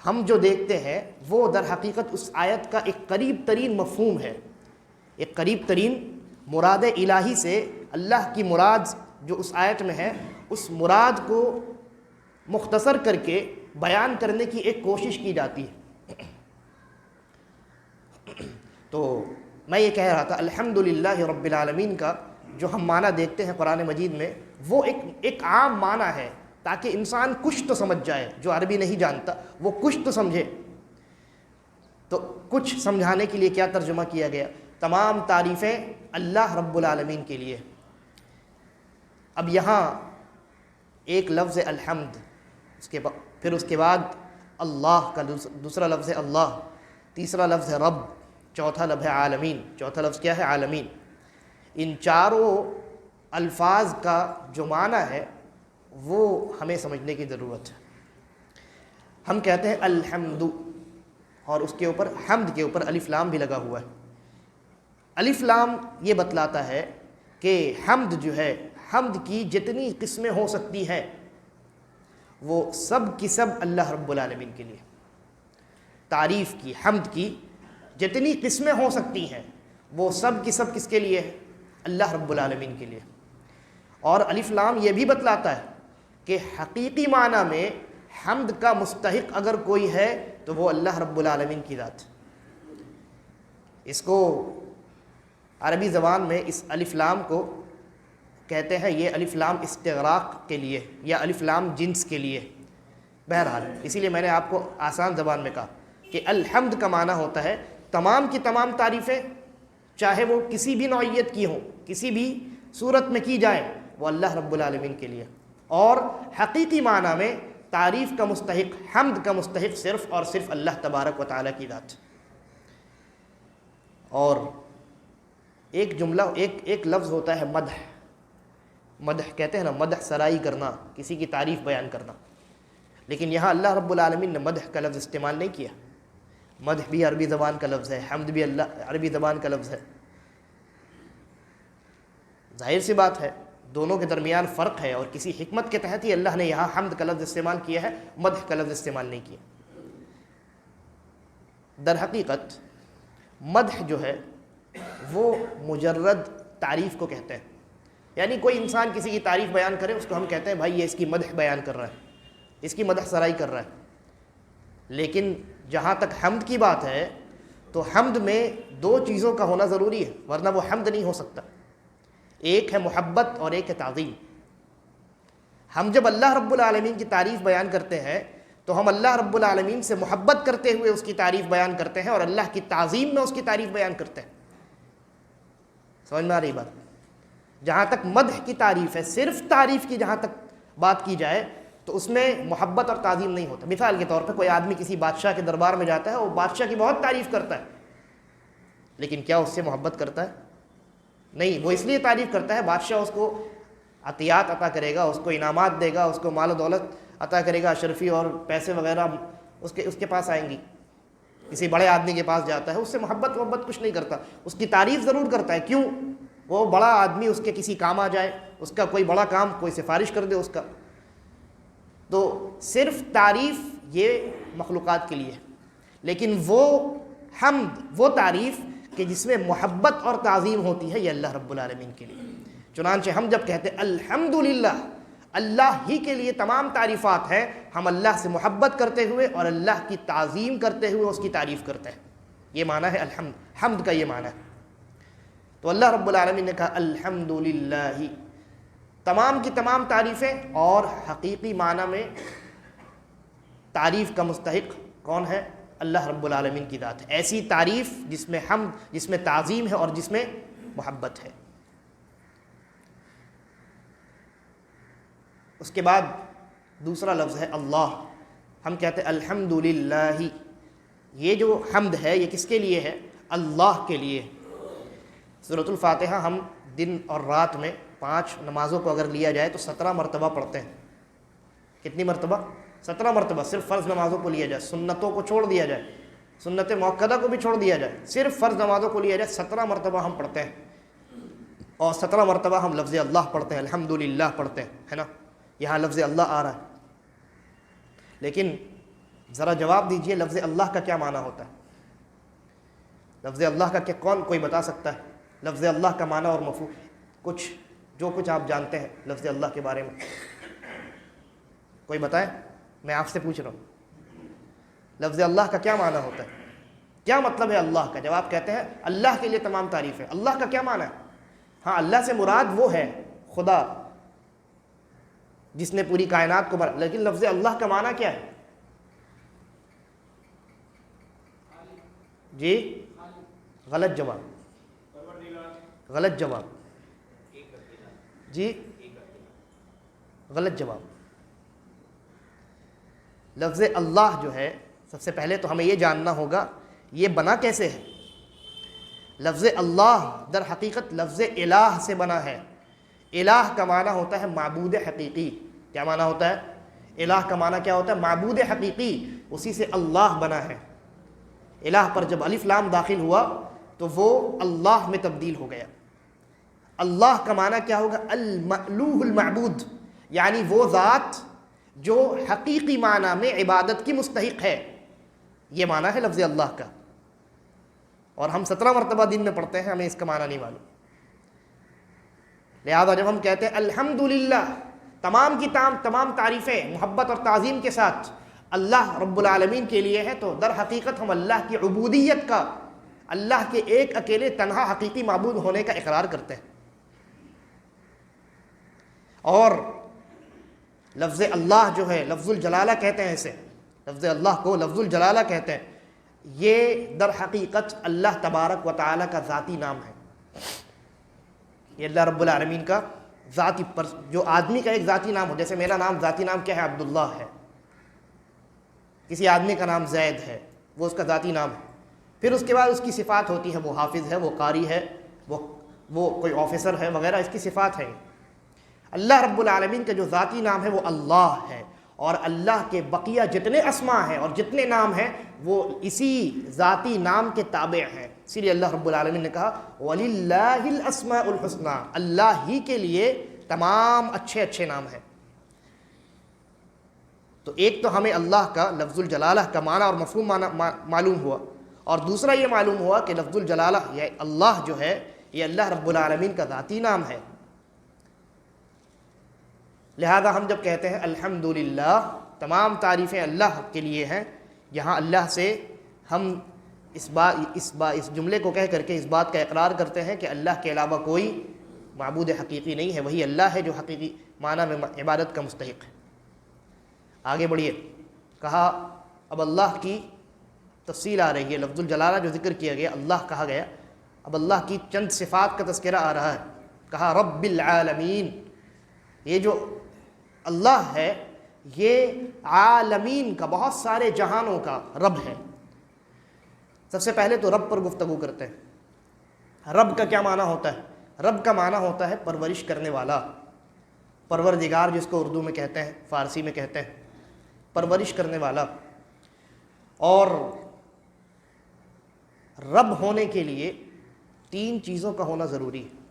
ہم جو دیکھتے ہیں وہ در حقیقت اس آیت کا ایک قریب ترین مفہوم ہے، ایک قریب ترین مراد الہی سے اللہ کی مراد جو اس آیت میں ہے اس مراد کو مختصر کر کے بیان کرنے کی ایک کوشش کی جاتی ہے۔ تو میں یہ کہہ رہا تھا الحمدللہ رب العالمین کا جو ہم معنی دیکھتے ہیں قرآن مجید میں وہ ایک عام معنی ہے، تاکہ انسان کچھ تو سمجھ جائے، جو عربی نہیں جانتا وہ کچھ تو سمجھے۔ تو کچھ سمجھانے کے لیے کیا ترجمہ کیا گیا؟ تمام تعریفیں اللہ رب العالمین کے لیے۔ اب یہاں ایک لفظ الحمد، پھر اس کے بعد اللہ کا دوسرا لفظ ہے اللہ، تیسرا لفظ ہے رب، چوتھا لفظ ہے عالمین۔ چوتھا لفظ کیا ہے؟ عالمین۔ ان چاروں الفاظ کا جو معنی ہے وہ ہمیں سمجھنے کی ضرورت ہے۔ ہم کہتے ہیں الحمد، اور اس کے اوپر حمد کے اوپر الف لام بھی لگا ہوا ہے۔ الف لام یہ بتلاتا ہے کہ حمد جو ہے، حمد کی جتنی قسمیں ہو سکتی ہیں وہ سب کی سب اللہ رب العالمین کے لیے۔ تعریف کی، حمد کی جتنی قسمیں ہو سکتی ہیں وہ سب کی سب کس کے لیے ہے؟ اللہ رب العالمین کے لیے۔ اور الف لام یہ بھی بتلاتا ہے کہ حقیقی معنی میں حمد کا مستحق اگر کوئی ہے تو وہ اللہ رب العالمین کی ذات۔ اس کو عربی زبان میں اس الف لام کو کہتے ہیں، یہ الف لام استغراق کے لیے یا الف لام جنس کے لیے۔ بہرحال اسی لیے میں نے آپ کو آسان زبان میں کہا کہ الحمد کا معنی ہوتا ہے تمام کی تمام تعریفیں، چاہے وہ کسی بھی نوعیت کی ہوں، کسی بھی صورت میں کی جائیں، وہ اللہ رب العالمین کے لیے۔ اور حقیقی معنی میں تعریف کا مستحق، حمد کا مستحق صرف اور صرف اللہ تبارک و تعالیٰ کی ذات۔ اور ایک جملہ، ایک لفظ ہوتا ہے مدح۔ مدح کہتے ہیں نا، مدح سرائی کرنا، کسی کی تعریف بیان کرنا، لیکن یہاں اللہ رب العالمین نے مدح کا لفظ استعمال نہیں کیا۔ مدح بھی عربی زبان کا لفظ ہے، حمد بھی عربی زبان کا لفظ ہے۔ ظاہر سی بات ہے دونوں کے درمیان فرق ہے، اور کسی حکمت کے تحت ہی اللہ نے یہاں حمد کا لفظ استعمال کیا ہے، مدح کا لفظ استعمال نہیں کیا۔ در حقیقت مدح جو ہے وہ مجرد تعریف کو کہتے ہیں، یعنی کوئی انسان کسی کی تعریف بیان کرے اس کو ہم کہتے ہیں بھائی یہ اس کی مدح بیان کر رہا ہے، اس کی مدح سرائی کر رہا ہے۔ لیکن جہاں تک حمد کی بات ہے تو حمد میں دو چیزوں کا ہونا ضروری ہے، ورنہ وہ حمد نہیں ہو سکتا۔ ایک ہے محبت اور ایک ہے تعظیم۔ ہم جب اللہ رب العالمین کی تعریف بیان کرتے ہیں تو ہم اللہ رب العالمین سے محبت کرتے ہوئے اس کی تعریف بیان کرتے ہیں، اور اللہ کی تعظیم میں اس کی تعریف بیان کرتے ہیں۔ سمجھ میں آ رہی بات؟ جہاں تک مدح کی تعریف ہے، صرف تعریف کی جہاں تک بات کی جائے تو اس میں محبت اور تعظیم نہیں ہوتا۔ مثال کے طور پہ کوئی آدمی کسی بادشاہ کے دربار میں جاتا ہے، وہ بادشاہ کی بہت تعریف کرتا ہے، لیکن کیا اس سے محبت کرتا ہے؟ نہیں، وہ اس لیے تعریف کرتا ہے بادشاہ اس کو عطیات عطا کرے گا، اس کو انعامات دے گا، اس کو مال و دولت عطا کرے گا، اشرفی اور پیسے وغیرہ اس کے پاس آئیں گی۔ کسی بڑے آدمی کے پاس جاتا ہے، اس سے محبت کچھ نہیں کرتا، اس کی تعریف ضرور کرتا ہے۔ کیوں؟ وہ بڑا آدمی اس کے کسی کام آ جائے، اس کا کوئی بڑا کام کوئی سفارش کر دے اس کا۔ تو صرف تعریف یہ مخلوقات کے لیے ہے، لیکن وہ حمد، وہ تعریف کہ جس میں محبت اور تعظیم ہوتی ہے، یہ اللہ رب العالمین کے لیے۔ چنانچہ ہم جب کہتے ہیں الحمدللہ، اللہ ہی کے لیے تمام تعریفات ہیں، ہم اللہ سے محبت کرتے ہوئے اور اللہ کی تعظیم کرتے ہوئے اس کی تعریف کرتے ہیں۔ یہ معنی ہے الحمد، حمد کا یہ معنی ہے۔ تو اللہ رب العالمین نے کہا الحمدللہ، تمام کی تمام تعریفیں، اور حقیقی معنی میں تعریف کا مستحق کون ہے؟ اللہ رب العالمین کی ذات ہے۔ ایسی تعریف جس میں حمد، جس میں تعظیم ہے اور جس میں محبت ہے۔ اس کے بعد دوسرا لفظ ہے اللہ۔ ہم کہتے ہیں الحمدللہ، یہ جو حمد ہے یہ کس کے لیے ہے؟ اللہ کے لیے۔ سورۃ الفاتحہ ہم دن اور رات میں 5 نمازوں کو اگر لیا جائے تو 17 مرتبہ پڑھتے ہیں۔ کتنی مرتبہ؟ 17 مرتبہ۔ صرف فرض نمازوں کو لیا جائے، سنتوں کو چھوڑ دیا جائے، سنت مؤکدہ کو بھی چھوڑ دیا جائے، صرف فرض نمازوں کو لیا جائے، 17 مرتبہ ہم پڑھتے ہیں، اور 17 مرتبہ ہم لفظ اللہ پڑھتے ہیں، الحمدللہ پڑھتے ہیں، ہے نا؟ یہاں لفظ اللہ آ رہا ہے۔ لیکن ذرا جواب دیجئے لفظ اللہ کا کیا معنی ہوتا ہے؟ لفظ اللہ کا کیا کوئی بتا سکتا ہے لفظ اللہ کا معنی اور مفہوم؟ جو کچھ آپ جانتے ہیں لفظ اللہ کے بارے میں کوئی بتائے؟ میں آپ سے پوچھ رہا ہوں لفظ اللہ کا کیا معنی ہوتا ہے؟ کیا مطلب ہے اللہ کا؟ جب آپ کہتے ہیں اللہ کے لیے تمام تعریف ہے، اللہ کا کیا معنی ہے؟ ہاں، اللہ سے مراد وہ ہے خدا جس نے پوری کائنات کو بنا، لیکن لفظ اللہ کا معنی کیا ہے؟ جی غلط جواب، غلط جواب جی، غلط جواب۔ لفظ اللہ جو ہے، سب سے پہلے تو ہمیں یہ جاننا ہوگا یہ بنا کیسے ہے۔ لفظ اللہ در حقیقت لفظ الہ سے بنا ہے۔ الہ کا معنی ہوتا ہے معبود حقیقی۔ کیا معنی ہوتا ہے؟ الہ کا معنی کیا ہوتا ہے؟ معبود حقیقی، اسی سے اللہ بنا ہے۔ الہ پر جب الف لام داخل ہوا تو وہ اللہ میں تبدیل ہو گیا۔ اللہ کا معنی کیا ہوگا؟ المألوہ المعبود، یعنی وہ ذات جو حقیقی معنی میں عبادت کی مستحق ہے، یہ معنی ہے لفظ اللہ کا۔ اور ہم 17 مرتبہ دن میں پڑھتے ہیں، ہمیں اس کا معنی نہیں معلوم۔ لہذا جب ہم کہتے ہیں الحمدللہ، تمام کی تمام تعریفیں محبت اور تعظیم کے ساتھ اللہ رب العالمین کے لیے ہے، تو در حقیقت ہم اللہ کی عبودیت کا، اللہ کے ایک اکیلے تنہا حقیقی معبود ہونے کا اقرار کرتے ہیں۔ اور لفظ اللہ جو ہے لفظ الجلالہ کہتے ہیں، اسے لفظ اللہ کو لفظ الجلالہ کہتے ہیں۔ یہ در حقیقت اللہ تبارک و تعالیٰ کا ذاتی نام ہے۔ یہ اللہ رب العالمین کا ذاتی، جو آدمی کا ایک ذاتی نام ہو، جیسے میرا نام ذاتی نام کیا ہے؟ عبداللہ ہے۔ کسی آدمی کا نام زید ہے، وہ اس کا ذاتی نام ہے۔ پھر اس کے بعد اس کی صفات ہوتی ہے، وہ حافظ ہے، وہ قاری ہے، وہ کوئی آفیسر ہے وغیرہ، اس کی صفات ہے۔ اللہ رب العالمین کا جو ذاتی نام ہے وہ اللہ ہے، اور اللہ کے بقیہ جتنے اسماء ہیں اور جتنے نام ہیں وہ اسی ذاتی نام کے تابع ہیں۔ اسی لیے اللہ رب العالمین نے کہا وَلِلَّهِ الْأَسْمَاءُ الْحُسْنَى، اللہ ہی کے لیے تمام اچھے اچھے نام ہیں۔ تو ایک تو ہمیں اللہ کا لفظ الجلالہ کا معنی اور مفہوم معلوم ہوا، اور دوسرا یہ معلوم ہوا کہ لفظ الجلالہ یہ اللہ جو ہے یہ اللہ رب العالمین کا ذاتی نام ہے۔ لہذا ہم جب کہتے ہیں الحمدللہ، تمام تعریفیں اللہ کے لیے ہیں، یہاں اللہ سے ہم اس جملے کو کہہ کر کے اس بات کا اقرار کرتے ہیں کہ اللہ کے علاوہ کوئی معبود حقیقی نہیں ہے، وہی اللہ ہے جو حقیقی معنی میں عبادت کا مستحق ہے۔ آگے بڑھیے، کہا اب اللہ کی تفصیل آ رہی ہے۔ لفظ الجلالہ جو ذکر کیا گیا، اللہ کہا گیا، اب اللہ کی چند صفات کا تذکرہ آ رہا ہے۔ کہا رب العالمین، یہ جو اللہ ہے یہ عالمین کا، بہت سارے جہانوں کا رب ہے۔ سب سے پہلے تو رب پر گفتگو کرتے ہیں۔ رب کا کیا معنی ہوتا ہے؟ رب کا معنی ہوتا ہے پرورش کرنے والا، پروردگار جس کو اردو میں کہتے ہیں، فارسی میں کہتے ہیں پرورش کرنے والا۔ اور رب ہونے کے لیے 3 چیزوں کا ہونا ضروری ہے۔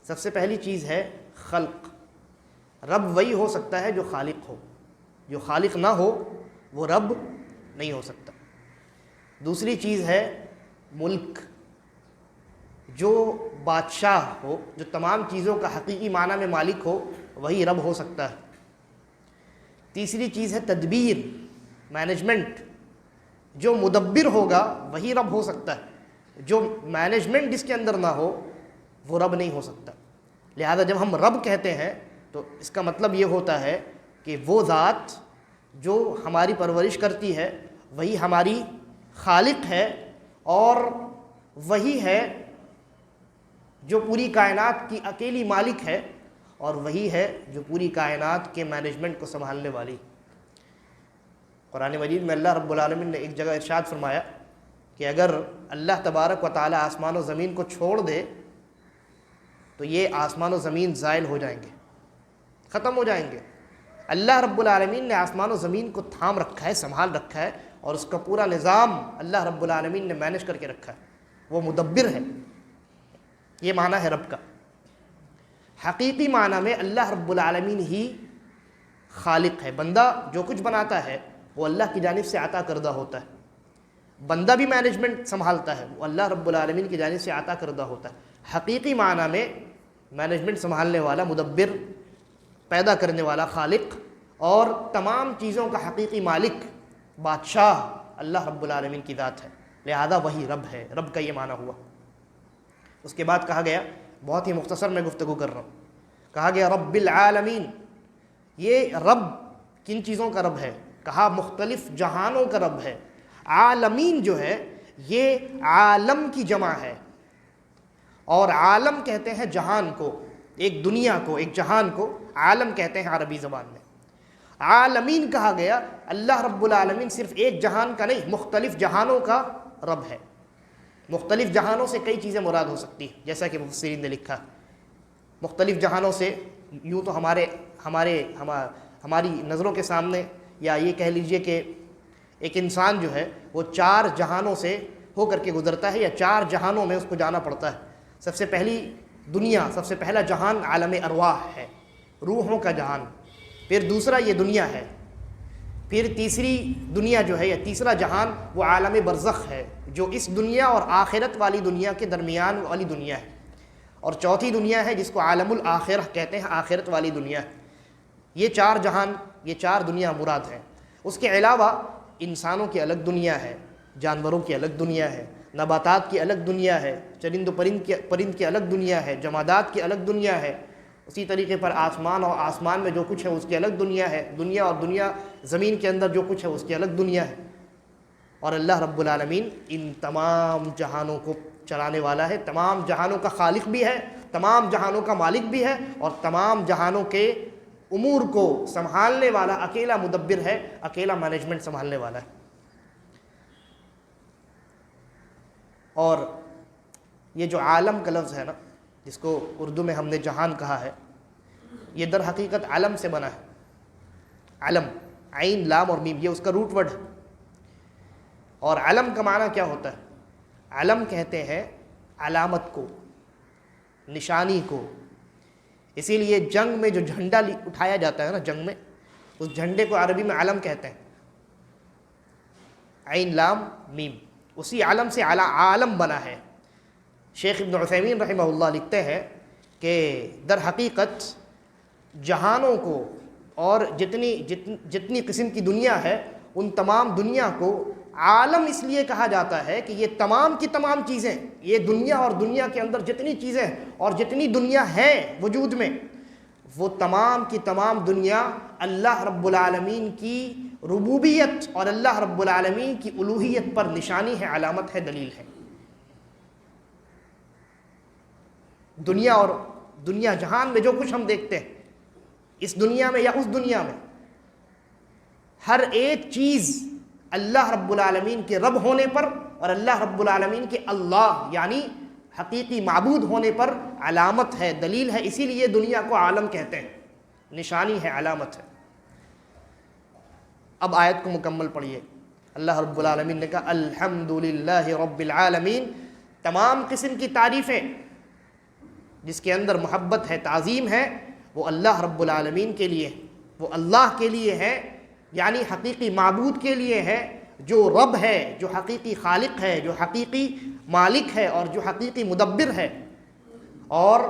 سب سے پہلی چیز ہے خلق۔ رب وہی ہو سکتا ہے جو خالق ہو، جو خالق نہ ہو وہ رب نہیں ہو سکتا۔ دوسری چیز ہے ملک، جو بادشاہ ہو، جو تمام چیزوں کا حقیقی معنی میں مالک ہو، وہی رب ہو سکتا ہے۔ تیسری چیز ہے تدبیر، مینجمنٹ، جو مدبر ہوگا وہی رب ہو سکتا ہے، جو مینجمنٹ جس کے اندر نہ ہو وہ رب نہیں ہو سکتا۔ لہذا جب ہم رب کہتے ہیں تو اس کا مطلب یہ ہوتا ہے کہ وہ ذات جو ہماری پرورش کرتی ہے وہی ہماری خالق ہے، اور وہی ہے جو پوری کائنات کی اکیلی مالک ہے، اور وہی ہے جو پوری کائنات کے مینجمنٹ کو سنبھالنے والی۔ قرآن مجید میں اللہ رب العالمین نے ایک جگہ ارشاد فرمایا کہ اگر اللہ تبارک و تعالی آسمان و زمین کو چھوڑ دے تو یہ آسمان و زمین زائل ہو جائیں گے، ختم ہو جائیں گے۔ اللہ رب العالمین نے آسمان و زمین کو تھام رکھا ہے، سنبھال رکھا ہے، اور اس کا پورا نظام اللہ رب العالمین نے مینیج کر کے رکھا ہے، وہ مدبر ہے۔ یہ معنی ہے رب کا۔ حقیقی معنی میں اللہ رب العالمین ہی خالق ہے۔ بندہ جو کچھ بناتا ہے وہ اللہ کی جانب سے عطا کردہ ہوتا ہے. بندہ بھی مینجمنٹ سنبھالتا ہے، وہ اللہ رب العالمین کی جانب سے عطا کردہ ہوتا ہے. حقیقی معنی میں مینجمنٹ سنبھالنے والا، مدبر، پیدا کرنے والا، خالق اور تمام چیزوں کا حقیقی مالک، بادشاہ اللہ رب العالمین کی ذات ہے، لہذا وہی رب ہے. رب کا یہ معنی ہوا. اس کے بعد کہا گیا، بہت ہی مختصر میں گفتگو کر رہا ہوں، کہا گیا رب العالمین. یہ رب کن چیزوں کا رب ہے؟ کہا مختلف جہانوں کا رب ہے. عالمین جو ہے یہ عالم کی جمع ہے، اور عالم کہتے ہیں جہان کو، ایک دنیا کو، ایک جہان کو عالم کہتے ہیں عربی زبان میں. عالمین کہا گیا، اللہ رب العالمین صرف ایک جہان کا نہیں، مختلف جہانوں کا رب ہے. مختلف جہانوں سے کئی چیزیں مراد ہو سکتی ہیں، جیسا کہ مفسرین نے لکھا. مختلف جہانوں سے یوں تو ہماری نظروں کے سامنے، یا یہ کہہ لیجئے کہ ایک انسان جو ہے وہ 4 جہانوں سے ہو کر کے گزرتا ہے، یا 4 جہانوں میں اس کو جانا پڑتا ہے. سب سے پہلی دنیا، سب سے پہلا جہان عالم ارواح ہے، روحوں کا جہان. پھر دوسرا یہ دنیا ہے. پھر تیسری دنیا جو ہے، یا تیسرا جہان، وہ عالم برزخ ہے، جو اس دنیا اور آخرت والی دنیا کے درمیان والی دنیا ہے. اور چوتھی دنیا ہے جس کو عالم الآخرہ کہتے ہیں، آخرت والی دنیا. یہ 4 جہان، یہ 4 دنیا مراد ہیں. اس کے علاوہ انسانوں کی الگ دنیا ہے، جانوروں کی الگ دنیا ہے، نباتات کی الگ دنیا ہے، چرند و پرند کی الگ دنیا ہے، جمادات کی الگ دنیا ہے. اسی طریقے پر آسمان، اور آسمان میں جو کچھ ہے اس کی الگ دنیا ہے. دنیا اور دنیا زمین کے اندر جو کچھ ہے اس کی الگ دنیا ہے. اور اللہ رب العالمین ان تمام جہانوں کو چلانے والا ہے، تمام جہانوں کا خالق بھی ہے، تمام جہانوں کا مالک بھی ہے، اور تمام جہانوں کے امور کو سنبھالنے والا اکیلا مدبر ہے، اکیلا مینجمنٹ سنبھالنے والا ہے. اور یہ جو عالم کا لفظ ہے نا، جس کو اردو میں ہم نے جہان کہا ہے، یہ در حقیقت علم سے بنا ہے. علم، عین، لام اور میم، یہ اس کا روٹ ورڈ ہے. اور علم کا معنی کیا ہوتا ہے؟ علم کہتے ہیں علامت کو، نشانی کو. اسی لیے جنگ میں جو جھنڈا اٹھایا جاتا ہے نا، جنگ میں، اس جھنڈے کو عربی میں علم کہتے ہیں. عین لام میم، اسی علم سے عالم بنا ہے. شیخ ابن عثیمین رحمہ اللہ لکھتے ہیں کہ در حقیقت جہانوں کو اور جتنی قسم کی دنیا ہے، ان تمام دنیا کو عالم اس لیے کہا جاتا ہے کہ یہ تمام کی تمام چیزیں، یہ دنیا اور دنیا کے اندر جتنی چیزیں اور جتنی دنیا ہے وجود میں، وہ تمام کی تمام دنیا اللہ رب العالمین کی ربوبیت اور اللہ رب العالمین کی الوہیت پر نشانی ہے، علامت ہے، دلیل ہے. دنیا اور دنیا جہان میں جو کچھ ہم دیکھتے ہیں، اس دنیا میں یا اس دنیا میں، ہر ایک چیز اللہ رب العالمین کے رب ہونے پر اور اللہ رب العالمین کے اللہ یعنی حقیقی معبود ہونے پر علامت ہے، دلیل ہے. اسی لیے دنیا کو عالم کہتے ہیں، نشانی ہے، علامت ہے. اب آیت کو مکمل پڑھیے. اللہ رب العالمین نے کہا الحمدللہ رب العالمین، تمام قسم کی تعریفیں جس کے اندر محبت ہے، تعظیم ہے، وہ اللہ رب العالمین کے لیے، وہ اللہ کے لیے ہے، یعنی حقیقی معبود کے لیے ہے، جو رب ہے، جو حقیقی خالق ہے، جو حقیقی مالک ہے، اور جو حقیقی مدبر ہے، اور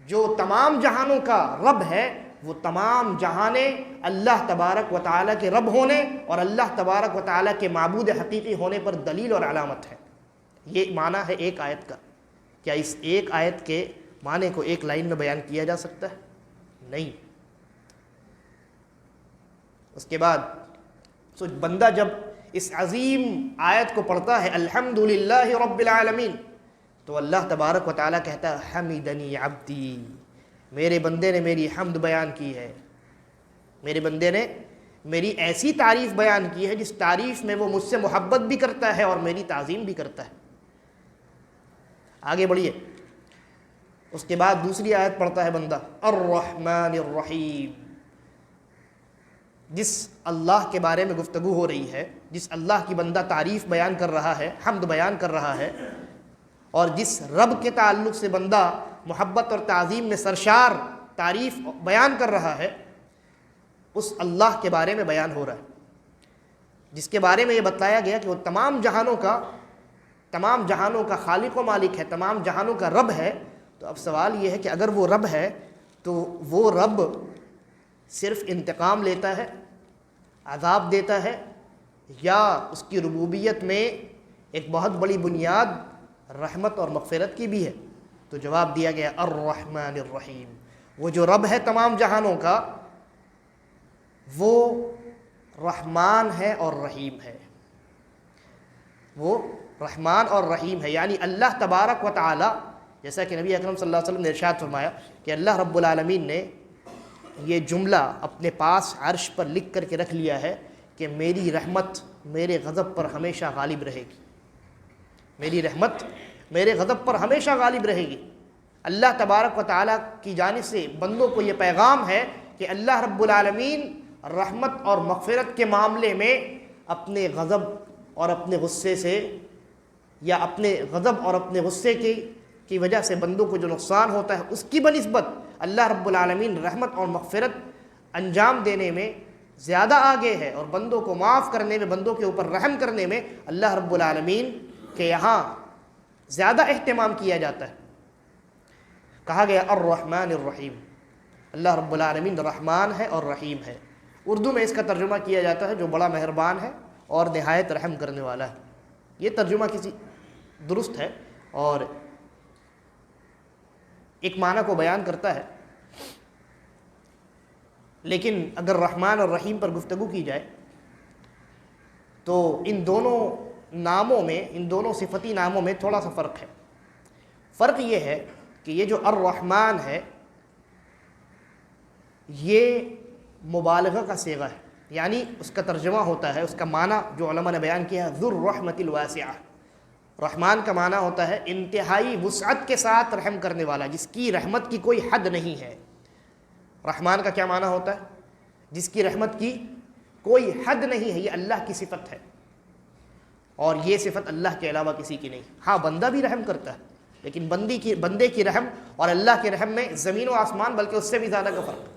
جو تمام جہانوں کا رب ہے. وہ تمام جہانے اللہ تبارک و تعالیٰ کے رب ہونے اور اللہ تبارک و تعالیٰ کے معبود حقیقی ہونے پر دلیل اور علامت ہے. یہ معنی ہے ایک آیت کا. کیا اس ایک آیت کے معنی کو ایک لائن میں بیان کیا جا سکتا ہے؟ نہیں. اس کے بعد بندہ جب اس عظیم آیت کو پڑھتا ہے الحمدللہ رب العالمین، تو اللہ تبارک و تعالیٰ کہتا ہے حمیدنی عبدی، میرے بندے نے میری حمد بیان کی ہے، میرے بندے نے میری ایسی تعریف بیان کی ہے جس تعریف میں وہ مجھ سے محبت بھی کرتا ہے اور میری تعظیم بھی کرتا ہے. آگے بڑھیے. اس کے بعد دوسری آیت پڑھتا ہے بندہ الرحمن الرحیم. جس اللہ کے بارے میں گفتگو ہو رہی ہے، جس اللہ کی بندہ تعریف بیان کر رہا ہے، حمد بیان کر رہا ہے، اور جس رب کے تعلق سے بندہ محبت اور تعظیم میں سرشار تعریف بیان کر رہا ہے، اس اللہ کے بارے میں بیان ہو رہا ہے. جس کے بارے میں یہ بتلایا گیا کہ وہ تمام جہانوں کا خالق و مالک ہے، تمام جہانوں کا رب ہے، تو اب سوال یہ ہے کہ اگر وہ رب ہے تو وہ رب صرف انتقام لیتا ہے، عذاب دیتا ہے، یا اس کی ربوبیت میں ایک بہت بڑی بنیاد رحمت اور مغفرت کی بھی ہے؟ تو جواب دیا گیا الرحمن الرحیم، وہ جو رب ہے تمام جہانوں کا وہ رحمان ہے اور رحیم ہے، وہ رحمان اور رحیم ہے، یعنی اللہ تبارک و تعالی، جیسا کہ نبی اکرم صلی اللہ علیہ وسلم نے ارشاد فرمایا کہ اللہ رب العالمین نے یہ جملہ اپنے پاس عرش پر لکھ کر کے رکھ لیا ہے کہ میری رحمت میرے غضب پر ہمیشہ غالب رہے گی، میری رحمت میرے غضب پر ہمیشہ غالب رہے گی۔ اللہ تبارک و تعالیٰ کی جانب سے بندوں کو یہ پیغام ہے کہ اللہ رب العالمین رحمت اور مغفرت کے معاملے میں اپنے غضب اور اپنے غصے سے، یا اپنے غضب اور اپنے غصے کی وجہ سے بندوں کو جو نقصان ہوتا ہے اس کی بنسبت اللہ رب العالمین رحمت اور مغفرت انجام دینے میں زیادہ آگے ہے، اور بندوں کو معاف کرنے میں، بندوں کے اوپر رحم کرنے میں اللہ رب العالمین کے یہاں زیادہ اہتمام کیا جاتا ہے۔ کہا گیا الرحمن الرحیم، اللہ رب العالمین رحمان ہے اور رحیم ہے۔ اردو میں اس کا ترجمہ کیا جاتا ہے جو بڑا مہربان ہے اور نہایت رحم کرنے والا ہے۔ یہ ترجمہ کسی درست ہے اور ایک معنی کو بیان کرتا ہے، لیکن اگر رحمان اور رحیم پر گفتگو کی جائے تو ان دونوں ناموں میں، ان دونوں صفتی ناموں میں تھوڑا سا فرق ہے۔ فرق یہ ہے کہ یہ جو الرحمن ہے یہ مبالغہ کا صیغہ ہے، یعنی اس کا ترجمہ ہوتا ہے، اس کا معنی جو علماء نے بیان کیا ہے ذو الرحمت الواسعہ۔ رحمان کا معنی ہوتا ہے انتہائی وسعت کے ساتھ رحم کرنے والا، جس کی رحمت کی کوئی حد نہیں ہے۔ رحمان کا کیا معنی ہوتا ہے؟ جس کی رحمت کی کوئی حد نہیں ہے، یہ اللہ کی صفت ہے، اور یہ صفت اللہ کے علاوہ کسی کی نہیں۔ ہاں بندہ بھی رحم کرتا ہے، لیکن بندے کی رحم اور اللہ کے رحم میں زمین و آسمان بلکہ اس سے بھی زیادہ کا فرق ہے۔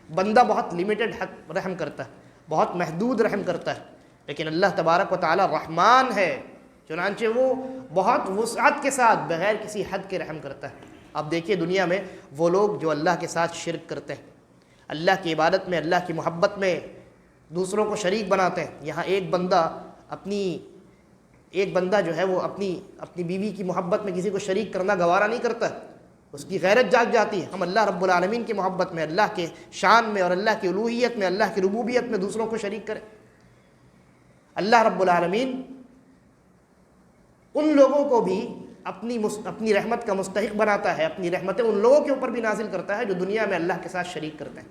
بندہ بہت لمیٹڈ حد رحم کرتا ہے، بہت محدود رحم کرتا ہے، لیکن اللہ تبارک و تعالی رحمان ہے، چنانچہ وہ بہت وسعت کے ساتھ بغیر کسی حد کے رحم کرتا ہے۔ اب دیکھیے دنیا میں وہ لوگ جو اللہ کے ساتھ شرک کرتے ہیں، اللہ کی عبادت میں، اللہ کی محبت میں دوسروں کو شریک بناتے ہیں۔ یہاں ایک بندہ جو ہے وہ اپنی بیوی کی محبت میں کسی کو شریک کرنا گوارا نہیں کرتا، اس کی غیرت جاگ جاتی ہے۔ ہم اللہ رب العالمین کی محبت میں، اللہ کے شان میں اور اللہ کی الوہیت میں، اللہ کی ربوبیت میں دوسروں کو شریک کریں۔ اللہ رب العالمین ان لوگوں کو بھی اپنی رحمت کا مستحق بناتا ہے، اپنی رحمتیں ان لوگوں کے اوپر بھی نازل کرتا ہے جو دنیا میں اللہ کے ساتھ شریک کرتے ہیں،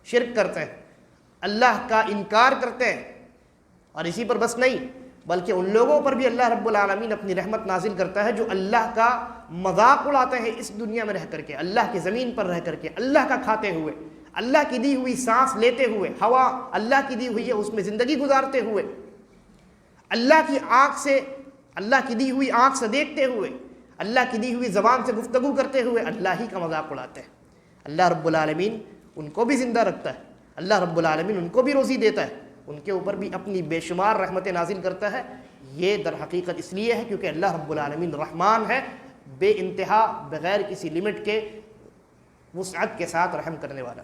شرک کرتے ہیں، اللہ کا انکار کرتے ہیں۔ اور اسی پر بس نہیں، بلکہ ان لوگوں پر بھی اللہ رب العالمین اپنی رحمت نازل کرتا ہے جو اللہ کا مذاق اڑاتے ہیں اس دنیا میں رہ کر کے، اللہ کی زمین پر رہ کر کے، اللہ کا کھاتے ہوئے، اللہ کی دی ہوئی سانس لیتے ہوئے، ہوا اللہ کی دی ہوئی ہے اس میں زندگی گزارتے ہوئے، اللہ کی دی ہوئی آنکھ سے دیکھتے ہوئے، اللہ کی دی ہوئی زبان سے گفتگو کرتے ہوئے اللہ ہی کا مذاق اڑاتے ہیں۔ اللہ رب العالمین ان کو بھی زندہ رکھتا ہے، اللہ رب العالمین ان کو بھی روزی دیتا ہے، ان کے اوپر بھی اپنی بے شمار رحمتیں نازل کرتا ہے۔ یہ در حقیقت اس لیے ہے کیونکہ اللہ رب العالمین رحمان ہے، بے انتہا، بغیر کسی لمٹ کے، وسعت کے ساتھ رحم کرنے والا۔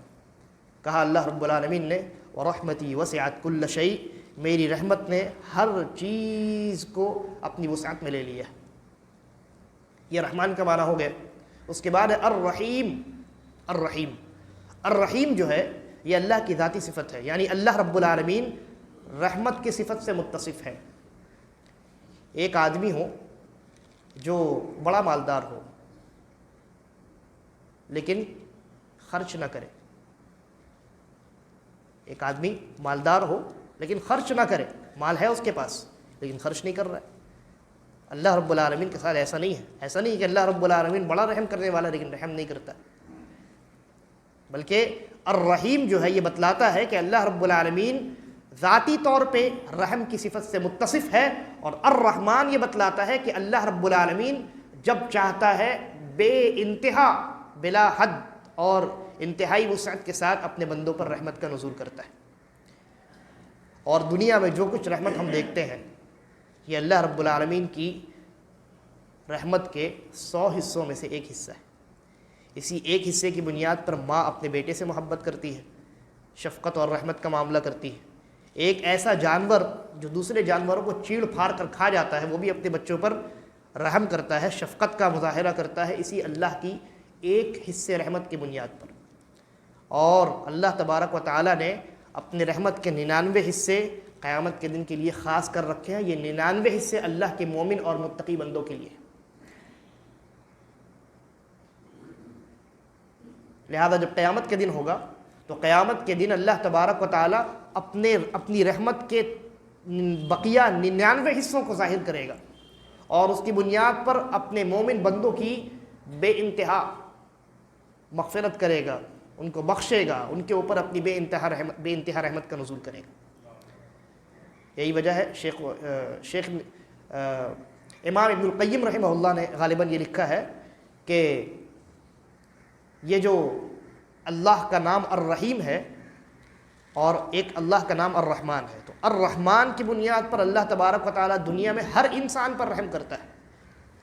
کہا اللہ رب العالمین نے وَرَحْمَتِي وَسِعَتْ كُلَّ شَيْءٍ، میری رحمت نے ہر چیز کو اپنی وسعت میں لے لیا۔ یہ رحمان کا معنی ہو گیا۔ اس کے بعد ہے الرحیم۔ الرحیم جو ہے یہ اللہ کی ذاتی صفت ہے، یعنی اللہ رب العالمین رحمت کی صفت سے متصف ہے۔ ایک آدمی ہو جو بڑا مالدار ہو لیکن خرچ نہ کرے، ایک آدمی مالدار ہو لیکن خرچ نہ کرے، مال ہے اس کے پاس لیکن خرچ نہیں کر رہا ہے۔ اللہ رب العالمین کے ساتھ ایسا نہیں ہے، ایسا نہیں کہ اللہ رب العالمین بڑا رحم کرنے والا لیکن رحم نہیں کرتا، بلکہ الرحیم جو ہے یہ بتلاتا ہے کہ اللہ رب العالمین ذاتی طور پہ رحم کی صفت سے متصف ہے، اور الرحمن یہ بتلاتا ہے کہ اللہ رب العالمین جب چاہتا ہے بے انتہا، بلا حد اور انتہائی وسعت کے ساتھ اپنے بندوں پر رحمت کا نزول کرتا ہے۔ اور دنیا میں جو کچھ رحمت ہم دیکھتے ہیں یہ اللہ رب العالمین کی رحمت کے 100 حصوں میں سے ایک حصہ ہے۔ اسی ایک حصے کی بنیاد پر ماں اپنے بیٹے سے محبت کرتی ہے، شفقت اور رحمت کا معاملہ کرتی ہے۔ ایک ایسا جانور جو دوسرے جانوروں کو چیڑ پھاڑ کر کھا جاتا ہے وہ بھی اپنے بچوں پر رحم کرتا ہے، شفقت کا مظاہرہ کرتا ہے، اسی اللہ کی ایک حصے رحمت کی بنیاد پر۔ اور اللہ تبارک و تعالیٰ نے اپنے رحمت کے 99 حصے قیامت کے دن کے لیے خاص کر رکھے ہیں۔ یہ 99 حصے اللہ کے مومن اور متقی بندوں کے لیے، لہذا جب قیامت کے دن ہوگا تو قیامت کے دن اللہ تبارک و تعالیٰ اپنی رحمت کے بقیہ 99 حصوں کو ظاہر کرے گا اور اس کی بنیاد پر اپنے مومن بندوں کی بے انتہا مغفرت کرے گا، ان کو بخشے گا، ان کے اوپر اپنی بے انتہا رحمت کا نزول کرے گا۔ یہی وجہ ہے شیخ امام ابن القیم رحمہ اللہ نے غالباً یہ لکھا ہے کہ یہ جو اللہ کا نام الرحیم ہے اور ایک اللہ کا نام الرحمن ہے، تو الرحمن کی بنیاد پر اللہ تبارک و تعالیٰ دنیا میں ہر انسان پر رحم کرتا ہے،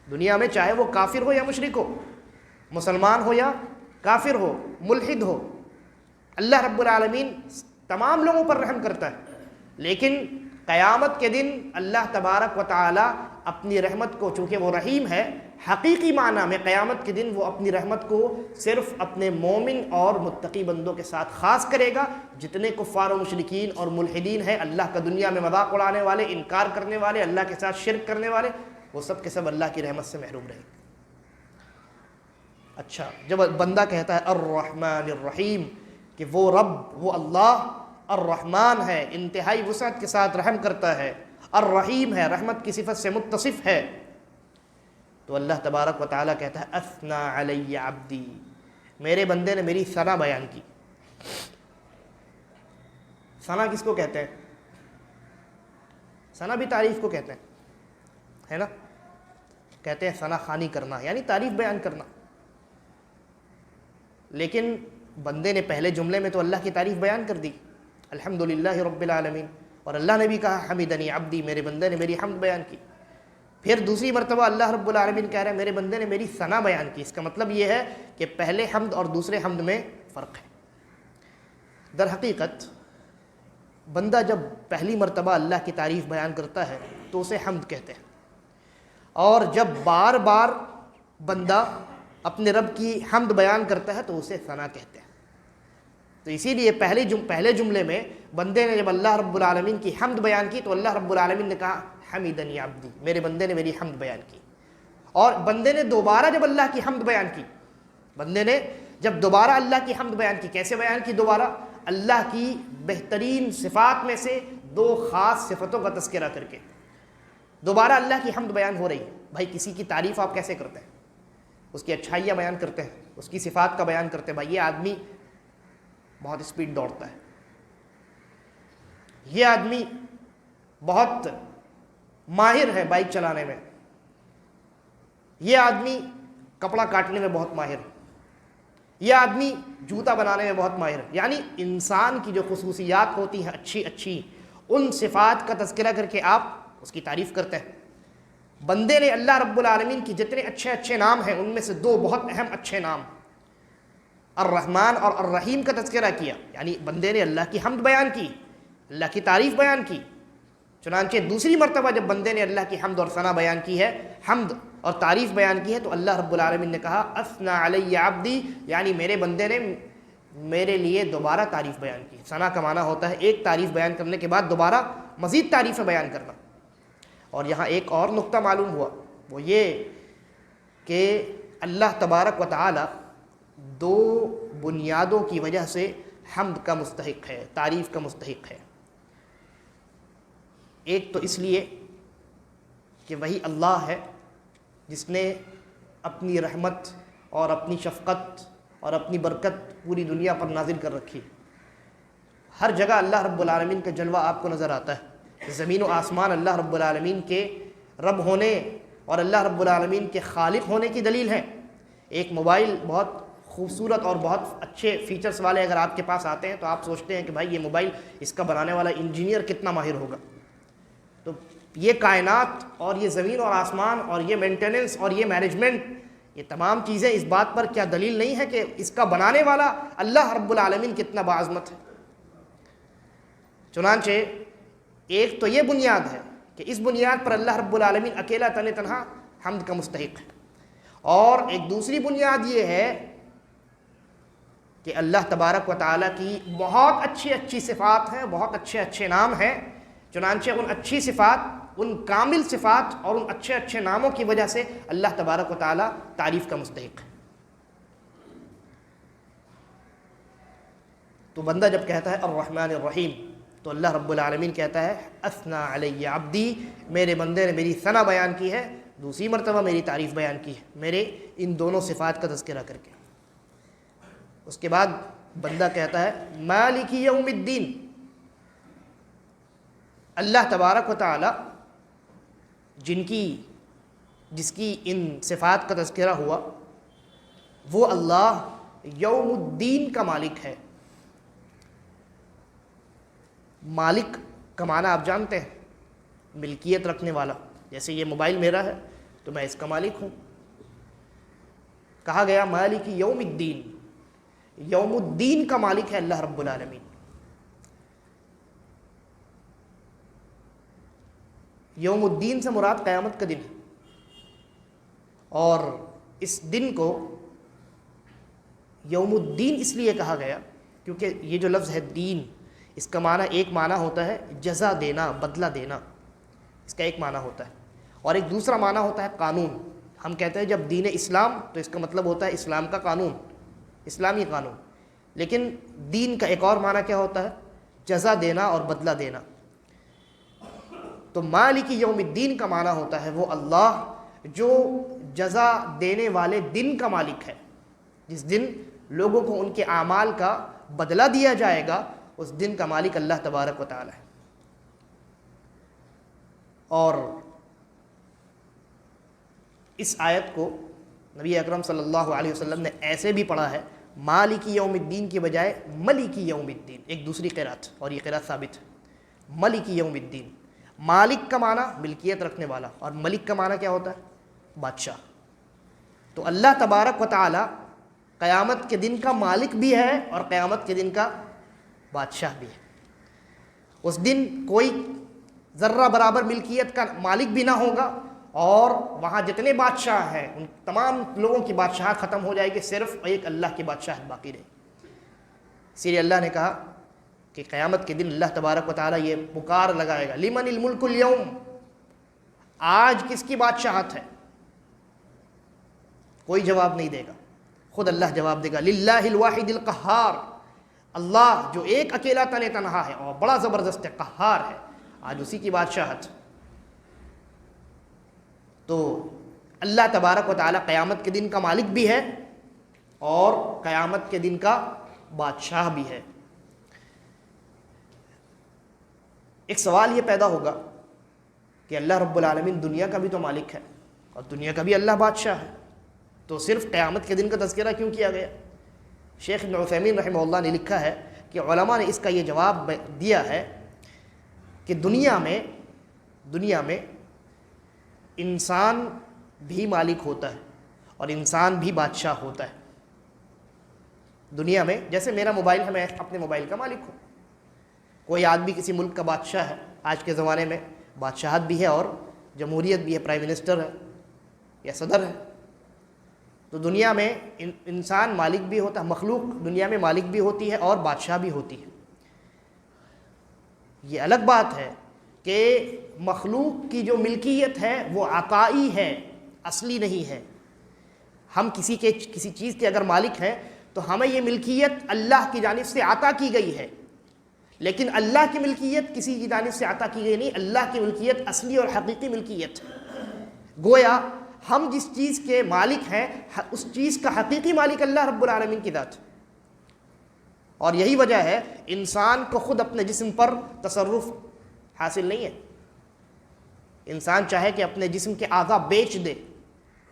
دنیا میں چاہے وہ کافر ہو یا مشرک ہو، مسلمان ہو یا کافر ہو، ملحد ہو، اللہ رب العالمین تمام لوگوں پر رحم کرتا ہے۔ لیکن قیامت کے دن اللہ تبارک و تعالیٰ اپنی رحمت کو، چونکہ وہ رحیم ہے، حقیقی معنی میں قیامت کے دن وہ اپنی رحمت کو صرف اپنے مومن اور متقی بندوں کے ساتھ خاص کرے گا۔ جتنے کفار و مشرکین اور ملحدین ہیں، اللہ کا دنیا میں مذاق اڑانے والے، انکار کرنے والے، اللہ کے ساتھ شرک کرنے والے، وہ سب کے سب اللہ کی رحمت سے محروم رہیں گے۔ اچھا، جب بندہ کہتا ہے الرحمن الرحیم کہ وہ رب، وہ اللہ الرحمن ہے، انتہائی وسعت کے ساتھ رحم کرتا ہے، الرحیم ہے، رحمت کی صفت سے متصف ہے، تو اللہ تبارک و تعالیٰ کہتا ہے اثنا علی عبدی، میرے بندے نے میری ثنا بیان کی۔ ثنا کس کو کہتے ہیں؟ ثنا بھی تعریف کو کہتے ہیں، ہے نا؟ کہتے ہیں ثنا خوانی کرنا، یعنی تعریف بیان کرنا۔ لیکن بندے نے پہلے جملے میں تو اللہ کی تعریف بیان کر دی، الحمدللہ رب العالمین، اور اللہ نے بھی کہا حمیدنی عبدی، میرے بندے نے میری حمد بیان کی۔ پھر دوسری مرتبہ اللہ رب العالمین کہہ رہے ہیں میرے بندے نے میری ثنا بیان کی۔ اس کا مطلب یہ ہے کہ پہلے حمد اور دوسرے حمد میں فرق ہے۔ در حقیقت بندہ جب پہلی مرتبہ اللہ کی تعریف بیان کرتا ہے تو اسے حمد کہتے ہیں، اور جب بار بار بندہ اپنے رب کی حمد بیان کرتا ہے تو اسے ثنا کہتے ہیں۔ تو اسی لیے پہلے جملے میں بندے نے جب اللہ رب العالمین کی حمد بیان کی تو اللہ رب العالمین نے کہا حمیدنی عبدی، میرے بندے نے میری حمد بیان کی۔ اور بندے نے دوبارہ جب اللہ کی حمد بیان کی، بندے نے جب دوبارہ اللہ کی حمد بیان کی، کیسے بیان کی؟ دوبارہ اللہ کی بہترین صفات میں سے 2 خاص صفتوں کا تذکرہ کر کے دوبارہ اللہ کی حمد بیان ہو رہی ہے۔ بھائی کسی کی تعریف آپ کیسے کرتے ہیں؟ اس کی اچھائیاں بیان کرتے ہیں، اس کی صفات کا بیان کرتے ہیں، بھائی یہ آدمی بہت اسپیڈ دوڑتا ہے، یہ آدمی بہت ماہر ہے بائک چلانے میں، یہ آدمی کپڑا کاٹنے میں بہت ماہر ہے، یہ آدمی جوتا بنانے میں بہت ماہر ہے۔ یعنی انسان کی جو خصوصیات ہوتی ہیں اچھی ان صفات کا تذکرہ کر کے آپ اس کی تعریف کرتے ہیں۔ بندے نے اللہ رب العالمین کی جتنے اچھے نام ہیں ان میں سے 2 بہت اہم اچھے نام الرحمن اور الرحیم کا تذکرہ کیا، یعنی بندے نے اللہ کی حمد بیان کی، اللہ کی تعریف بیان کی۔ چنانچہ دوسری مرتبہ جب بندے نے اللہ کی حمد اور ثنا بیان کی ہے، حمد اور تعریف بیان کی ہے، تو اللہ رب العالمین نے کہا اثنا علی عبدی، یعنی میرے بندے نے میرے لیے دوبارہ تعریف بیان کی۔ ثنا کا معنی ہوتا ہے ایک تعریف بیان کرنے کے بعد دوبارہ مزید تعریفیں بیان کرنا۔ اور یہاں ایک اور نقطہ معلوم ہوا، وہ یہ کہ اللہ تبارک و تعالی 2 بنیادوں کی وجہ سے حمد کا مستحق ہے، تعریف کا مستحق ہے۔ ایک تو اس لیے کہ وہی اللہ ہے جس نے اپنی رحمت اور اپنی شفقت اور اپنی برکت پوری دنیا پر نازل کر رکھی۔ ہر جگہ اللہ رب العالمین کا جلوہ آپ کو نظر آتا ہے۔ زمین و آسمان اللہ رب العالمین کے رب ہونے اور اللہ رب العالمین کے خالق ہونے کی دلیل ہے۔ ایک موبائل بہت خوبصورت اور بہت اچھے فیچرز والے اگر آپ کے پاس آتے ہیں تو آپ سوچتے ہیں کہ بھائی یہ موبائل اس کا بنانے والا انجینئر کتنا ماہر ہوگا. تو یہ کائنات اور یہ زمین اور آسمان اور یہ مینٹیننس اور یہ مینجمنٹ، یہ تمام چیزیں اس بات پر کیا دلیل نہیں ہے کہ اس کا بنانے والا اللہ رب العالمین کتنا باعظمت ہے. چنانچہ ایک تو یہ بنیاد ہے کہ اس بنیاد پر اللہ رب العالمین اکیلا تنہا حمد کا مستحق ہے، اور ایک دوسری بنیاد یہ ہے کہ اللہ تبارک و تعالیٰ کی بہت اچھی اچھی صفات ہیں، بہت اچھے اچھے نام ہیں. چنانچہ ان اچھی صفات، ان کامل صفات اور ان اچھے اچھے ناموں کی وجہ سے اللہ تبارک و تعالیٰ تعریف کا مستحق ہے. تو بندہ جب کہتا ہے الرحمن الرحیم تو اللہ رب العالمین کہتا ہے اثنا علی عبدی، میرے بندے نے میری ثنا بیان کی ہے، دوسری مرتبہ میری تعریف بیان کی ہے میرے ان دونوں صفات کا تذکرہ کر کے. اس کے بعد بندہ کہتا ہے مالک یوم الدین. اللہ تبارک و تعالی جس کی ان صفات کا تذکرہ ہوا، وہ اللہ یوم الدین کا مالک ہے. مالک کا معنی آپ جانتے ہیں، ملکیت رکھنے والا. جیسے یہ موبائل میرا ہے تو میں اس کا مالک ہوں. کہا گیا مالک یوم الدین، یوم الدین کا مالک ہے اللہ رب العالمین. یوم الدین سے مراد قیامت کا دن ہے، اور اس دن کو یوم الدین اس لیے کہا گیا کیونکہ یہ جو لفظ ہے دین، اس کا معنی ایک معنی ہوتا ہے جزا دینا، بدلہ دینا، اس کا ایک معنی ہوتا ہے، اور ایک دوسرا معنی ہوتا ہے قانون. ہم کہتے ہیں جب دین اسلام تو اس کا مطلب ہوتا ہے اسلام کا قانون، اسلامی قانون. لیکن دین کا ایک اور معنی کیا ہوتا ہے؟ جزا دینا اور بدلہ دینا. تو مالک یوم الدین کا معنی ہوتا ہے وہ اللہ جو جزا دینے والے دن کا مالک ہے، جس دن لوگوں کو ان کے اعمال کا بدلہ دیا جائے گا، اس دن کا مالک اللہ تبارک و تعالی ہے. اور اس آیت کو نبی اکرم صلی اللہ علیہ وسلم نے ایسے بھی پڑھا ہے، مالک یوم الدین کی بجائے ملک یوم الدین، ایک دوسری قرات، اور یہ قرات ثابت ہے. ملک یوم الدین، مالک کا معنی ملکیت رکھنے والا، اور ملک کا معنی کیا ہوتا ہے؟ بادشاہ. تو اللہ تبارک و تعالی قیامت کے دن کا مالک بھی ہے اور قیامت کے دن کا بادشاہ بھی ہے. اس دن کوئی ذرہ برابر ملکیت کا مالک بھی نہ ہوگا، اور وہاں جتنے بادشاہ ہیں ان تمام لوگوں کی بادشاہت ختم ہو جائے گی، صرف ایک اللہ کی بادشاہت باقی رہے گی. اسی لیے اللہ نے کہا کہ قیامت کے دن اللہ تبارک و تعالیٰ یہ پکار لگائے گا لمن الملک اليوم، آج کس کی بادشاہت ہے؟ کوئی جواب نہیں دے گا، خود اللہ جواب دے گا للہ الواحد القہار، اللہ جو ایک اکیلا تنہا ہے اور بڑا زبردست ہے، قہار ہے، آج اسی کی بادشاہت. تو اللہ تبارک و تعالیٰ قیامت کے دن کا مالک بھی ہے اور قیامت کے دن کا بادشاہ بھی ہے. ایک سوال یہ پیدا ہوگا کہ اللہ رب العالمین دنیا کا بھی تو مالک ہے اور دنیا کا بھی اللہ بادشاہ ہے، تو صرف قیامت کے دن کا تذکرہ کیوں کیا گیا؟ شیخ ابن عثیمین رحمہ اللہ نے لکھا ہے کہ علماء نے اس کا یہ جواب دیا ہے کہ دنیا میں انسان بھی مالک ہوتا ہے اور انسان بھی بادشاہ ہوتا ہے. دنیا میں جیسے میرا موبائل ہے، میں اپنے موبائل کا مالک ہوں. کوئی آدمی کسی ملک کا بادشاہ ہے، آج کے زمانے میں بادشاہت بھی ہے اور جمہوریت بھی ہے، پرائم منسٹر ہے یا صدر ہے. تو دنیا میں انسان مالک بھی ہوتا ہے، مخلوق دنیا میں مالک بھی ہوتی ہے اور بادشاہ بھی ہوتی ہے. یہ الگ بات ہے کہ مخلوق کی جو ملکیت ہے وہ عطائی ہے، اصلی نہیں ہے. ہم کسی چیز کے اگر مالک ہیں تو ہمیں یہ ملکیت اللہ کی جانب سے عطا کی گئی ہے، لیکن اللہ کی ملکیت کسی کی جانب سے عطا کی گئی نہیں. اللہ کی ملکیت اصلی اور حقیقی ملکیت ہے. گویا ہم جس چیز کے مالک ہیں اس چیز کا حقیقی مالک اللہ رب العالمین کی ذات. اور یہی وجہ ہے انسان کو خود اپنے جسم پر تصرف حاصل نہیں ہے. انسان چاہے کہ اپنے جسم کے اعضاء بیچ دے،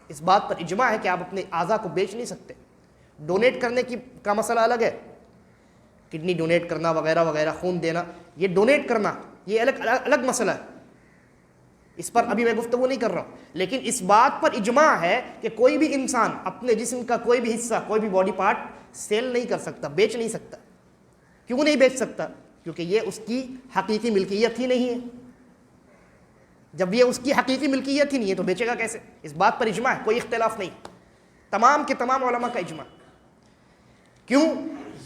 اس بات پر اجماع ہے کہ آپ اپنے اعضاء کو بیچ نہیں سکتے. ڈونیٹ کرنے کا مسئلہ الگ ہے، کڈنی ڈونیٹ کرنا وغیرہ وغیرہ، خون دینا، یہ ڈونیٹ کرنا یہ الگ مسئلہ ہے، اس پر ابھی میں گفتگو نہیں کر رہا ہوں. لیکن اس بات پر اجماع ہے کہ کوئی بھی انسان اپنے جسم کا کوئی بھی حصہ، کوئی بھی باڈی پارٹ سیل نہیں کر سکتا، بیچ نہیں سکتا. کیوں نہیں بیچ سکتا؟ کیونکہ یہ اس کی حقیقی ملکیت ہی نہیں ہے. جب یہ اس کی حقیقی ملکیت ہی نہیں ہے تو بیچے گا کیسے؟ اس بات پر اجماع ہے، کوئی اختلاف نہیں، تمام کے تمام علماء کا اجماع. کیوں؟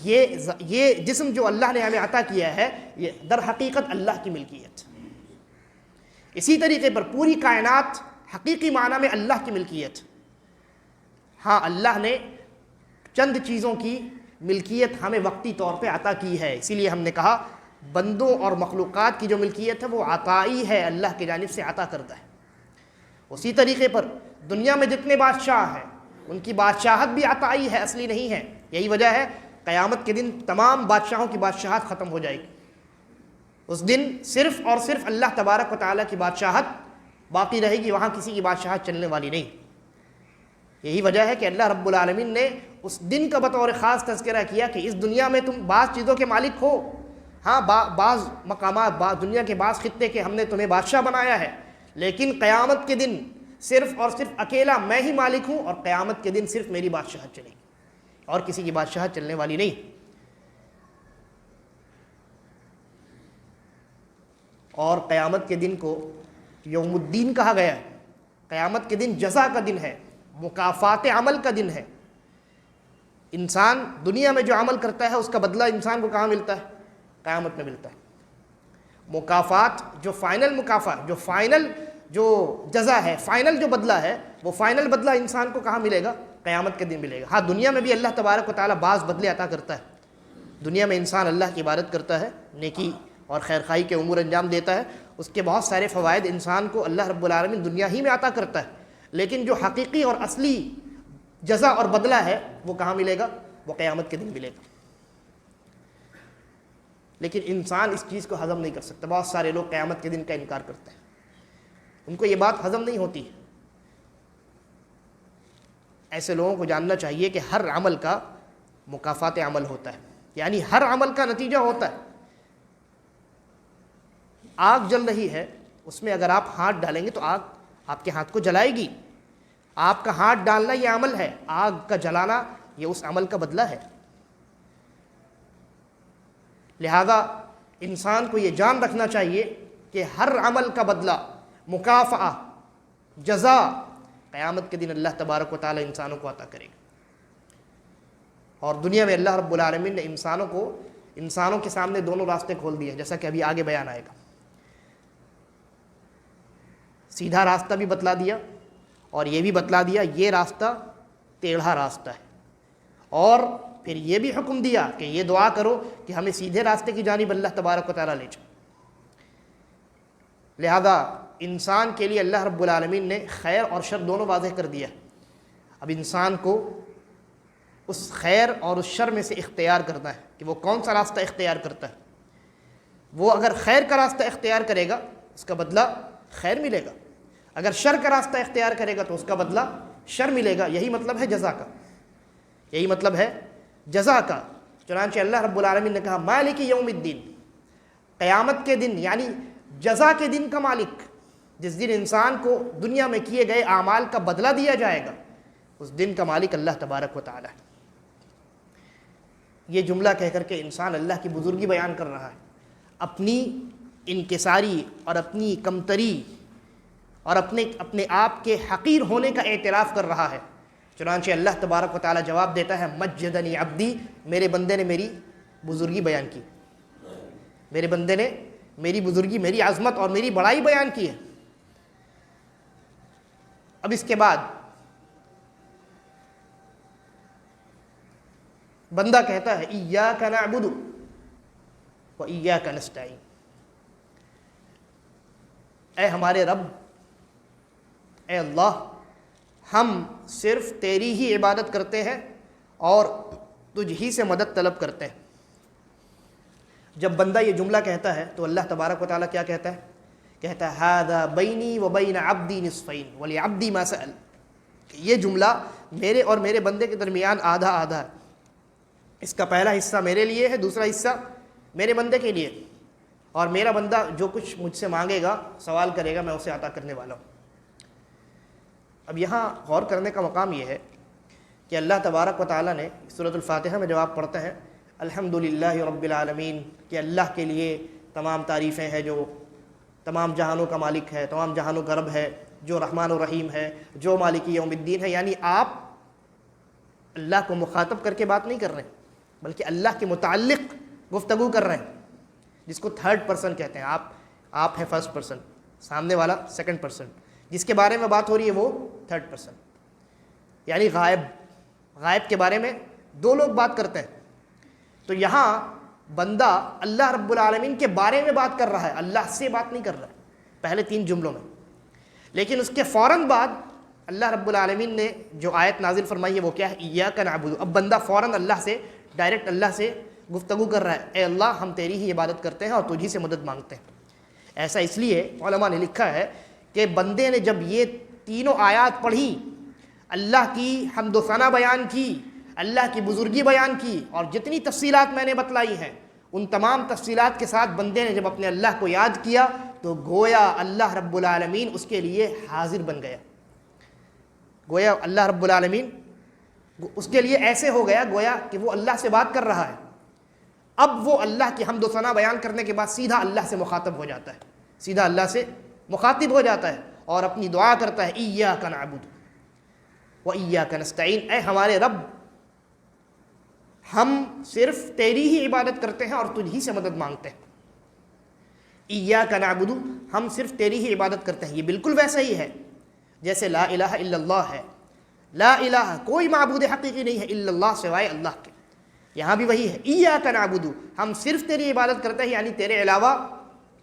یہ جسم جو اللہ نے ہمیں عطا کیا ہے یہ در حقیقت اللہ کی ملکیت. اسی طریقے پر پوری کائنات حقیقی معنی میں اللہ کی ملکیت. ہاں اللہ نے چند چیزوں کی ملکیت ہمیں وقتی طور پہ عطا کی ہے، اسی لیے ہم نے کہا بندوں اور مخلوقات کی جو ملکیت ہے وہ عطائی ہے، اللہ کی جانب سے عطا کرتا ہے. اسی طریقے پر دنیا میں جتنے بادشاہ ہیں ان کی بادشاہت بھی عطائی ہے، اصلی نہیں ہے. یہی وجہ ہے قیامت کے دن تمام بادشاہوں کی بادشاہت ختم ہو جائے گی. اس دن صرف اور صرف اللہ تبارک و تعالیٰ کی بادشاہت باقی رہے گی، وہاں کسی کی بادشاہت چلنے والی نہیں. یہی وجہ ہے کہ اللہ رب العالمین نے اس دن کا بطور خاص تذکرہ کیا کہ اس دنیا میں تم بعض چیزوں کے مالک ہو. ہاں بعض مقامات، دنیا کے بعض خطے کے ہم نے تمہیں بادشاہ بنایا ہے، لیکن قیامت کے دن صرف اور صرف اکیلا میں ہی مالک ہوں، اور قیامت کے دن صرف میری بادشاہت چلے گی اور کسی کی بادشاہت چلنے والی نہیں. اور قیامت کے دن کو یوم الدین کہا گیا ہے. قیامت کے دن جزا کا دن ہے، مکافات عمل کا دن ہے. انسان دنیا میں جو عمل کرتا ہے اس کا بدلہ انسان کو کہاں ملتا ہے؟ قیامت میں ملتا ہے. مکافات جو فائنل مکافات، جو فائنل جو جزا ہے، فائنل جو بدلہ ہے، وہ فائنل بدلہ انسان کو کہاں ملے گا؟ قیامت کے دن ملے گا. ہاں دنیا میں بھی اللہ تبارک و تعالیٰ بعض بدلے عطا کرتا ہے. دنیا میں انسان اللہ کی عبادت کرتا ہے، نیکی اور خیر خواہی کے امور انجام دیتا ہے، اس کے بہت سارے فوائد انسان کو اللہ رب العالمین دنیا ہی میں عطا کرتا ہے. لیکن جو حقیقی اور اصلی جزا اور بدلہ ہے وہ کہاں ملے گا؟ وہ قیامت کے دن ملے گا. لیکن انسان اس چیز کو ہضم نہیں کر سکتا. بہت سارے لوگ قیامت کے دن کا انکار کرتے ہیں، ان کو یہ بات ہضم نہیں ہوتی. ایسے لوگوں کو جاننا چاہیے کہ ہر عمل کا مکافات عمل ہوتا ہے، یعنی ہر عمل کا نتیجہ ہوتا ہے. آگ جل رہی ہے، اس میں اگر آپ ہاتھ ڈالیں گے تو آگ آپ کے ہاتھ کو جلائے گی. آپ کا ہاتھ ڈالنا یہ عمل ہے، آگ کا جلانا یہ اس عمل کا بدلہ ہے. لہذا انسان کو یہ جان رکھنا چاہیے کہ ہر عمل کا بدلہ، مکافأہ، جزا قیامت کے دن اللہ تبارک و تعالی انسانوں کو عطا کرے گا. اور دنیا میں اللہ رب العالمین نے انسانوں کے سامنے دونوں راستے کھول دیے، جیسا کہ ابھی آگے بیان آئے گا. سیدھا راستہ بھی بتلا دیا اور یہ بھی بتلا دیا یہ راستہ ٹیڑھا راستہ ہے، اور پھر یہ بھی حکم دیا کہ یہ دعا کرو کہ ہمیں سیدھے راستے کی جانب اللہ تبارک و تعالیٰ لے جائے. لہذا انسان کے لیے اللہ رب العالمین نے خیر اور شر دونوں واضح کر دیا. اب انسان کو اس خیر اور اس شر میں سے اختیار کرنا ہے کہ وہ کون سا راستہ اختیار کرتا ہے. وہ اگر خیر کا راستہ اختیار کرے گا اس کا بدلہ خیر ملے گا، اگر شر کا راستہ اختیار کرے گا تو اس کا بدلہ شر ملے گا. یہی مطلب ہے جزا کا، یہی مطلب ہے جزا کا. چنانچہ اللہ رب العالمین نے کہا مالک یوم الدین، قیامت کے دن یعنی جزا کے دن کا مالک، جس دن انسان کو دنیا میں کیے گئے اعمال کا بدلہ دیا جائے گا، اس دن کا مالک اللہ تبارک و تعالی ہے. یہ جملہ کہہ کر کے انسان اللہ کی بزرگی بیان کر رہا ہے، اپنی انکساری اور اپنی کمتری اور اپنے آپ کے حقیر ہونے کا اعتراف کر رہا ہے. چنانچہ اللہ تبارک و تعالی جواب دیتا ہے مجدنی عبدی، میرے بندے نے میری بزرگی بیان کی، میرے بندے نے میری بزرگی، میری عظمت اور میری بڑائی بیان کی ہے. اب اس کے بعد بندہ کہتا ہے ایاک نعبد و ایاک نستعین، اے ہمارے رب، اے اللہ، ہم صرف تیری ہی عبادت کرتے ہیں اور تجھ ہی سے مدد طلب کرتے ہیں. جب بندہ یہ جملہ کہتا ہے تو اللہ تبارک و تعالیٰ کیا کہتا ہے؟ کہتا ہے ھذا بینی و بین عبدی نصفین ولعبدی ما سأل، کہ یہ جملہ میرے اور میرے بندے کے درمیان آدھا آدھا ہے، اس کا پہلا حصہ میرے لیے ہے، دوسرا حصہ میرے بندے کے لیے، اور میرا بندہ جو کچھ مجھ سے مانگے گا، سوال کرے گا، میں اسے عطا کرنے والا ہوں۔ اب یہاں غور کرنے کا مقام یہ ہے کہ اللہ تبارک و تعالیٰ نے سورۃ الفاتحہ میں جب آپ پڑھتے ہیں الحمدللہ رب العالمین، کہ اللہ کے لیے تمام تعریفیں ہیں جو تمام جہانوں کا مالک ہے، تمام جہانوں کا رب ہے، جو رحمان و رحیم ہے، جو مالک یوم الدین ہے، یعنی آپ اللہ کو مخاطب کر کے بات نہیں کر رہے ہیں بلکہ اللہ کے متعلق گفتگو کر رہے ہیں، جس کو تھرڈ پرسن کہتے ہیں۔ آپ ہیں فرسٹ پرسن، سامنے والا سیکنڈ پرسن، جس کے بارے میں بات ہو رہی ہے وہ تھرڈ پرسن، یعنی غائب کے بارے میں دو لوگ بات کرتے ہیں۔ تو یہاں بندہ اللہ رب العالمین کے بارے میں بات کر رہا ہے، اللہ سے بات نہیں کر رہا ہے پہلے 3 جملوں میں، لیکن اس کے فوراً بعد اللہ رب العالمین نے جو آیت نازل فرمائی ہے وہ کیا ہے؟ ایاک نعبد۔ اب بندہ فوراً اللہ سے ڈائریکٹ اللہ سے گفتگو کر رہا ہے، اے اللہ ہم تیری ہی عبادت کرتے ہیں اور تجھی سے مدد مانگتے ہیں۔ ایسا اس لیے علماء نے لکھا ہے کہ بندے نے جب یہ تینوں آیات پڑھی، اللہ کی حمد و ثنا بیان کی، اللہ کی بزرگی بیان کی، اور جتنی تفصیلات میں نے بتلائی ہیں ان تمام تفصیلات کے ساتھ بندے نے جب اپنے اللہ کو یاد کیا تو گویا اللہ رب العالمین اس کے لیے حاضر بن گیا، گویا اللہ رب العالمین اس کے لیے ایسے ہو گیا گویا کہ وہ اللہ سے بات کر رہا ہے۔ اب وہ اللہ کی حمد و ثنا بیان کرنے کے بعد سیدھا اللہ سے مخاطب ہو جاتا ہے، سیدھا اللہ سے مخاطب ہو جاتا ہے اور اپنی دعا کرتا ہے، ایاک نعبد و ایاک نستعین، اے ہمارے رب ہم صرف تیری ہی عبادت کرتے ہیں اور تجھ ہی سے مدد مانگتے ہیں۔ ایاک نعبد، ہم صرف تیری ہی عبادت کرتے ہیں، یہ بالکل ویسا ہی ہے جیسے لا الہ الا اللہ ہے، لا الہ کوئی معبود حقیقی نہیں ہے الا اللہ سوائے اللہ کے، یہاں بھی وہی ہے، ایاک نعبد ہم صرف تیری عبادت کرتے ہیں، یعنی تیرے علاوہ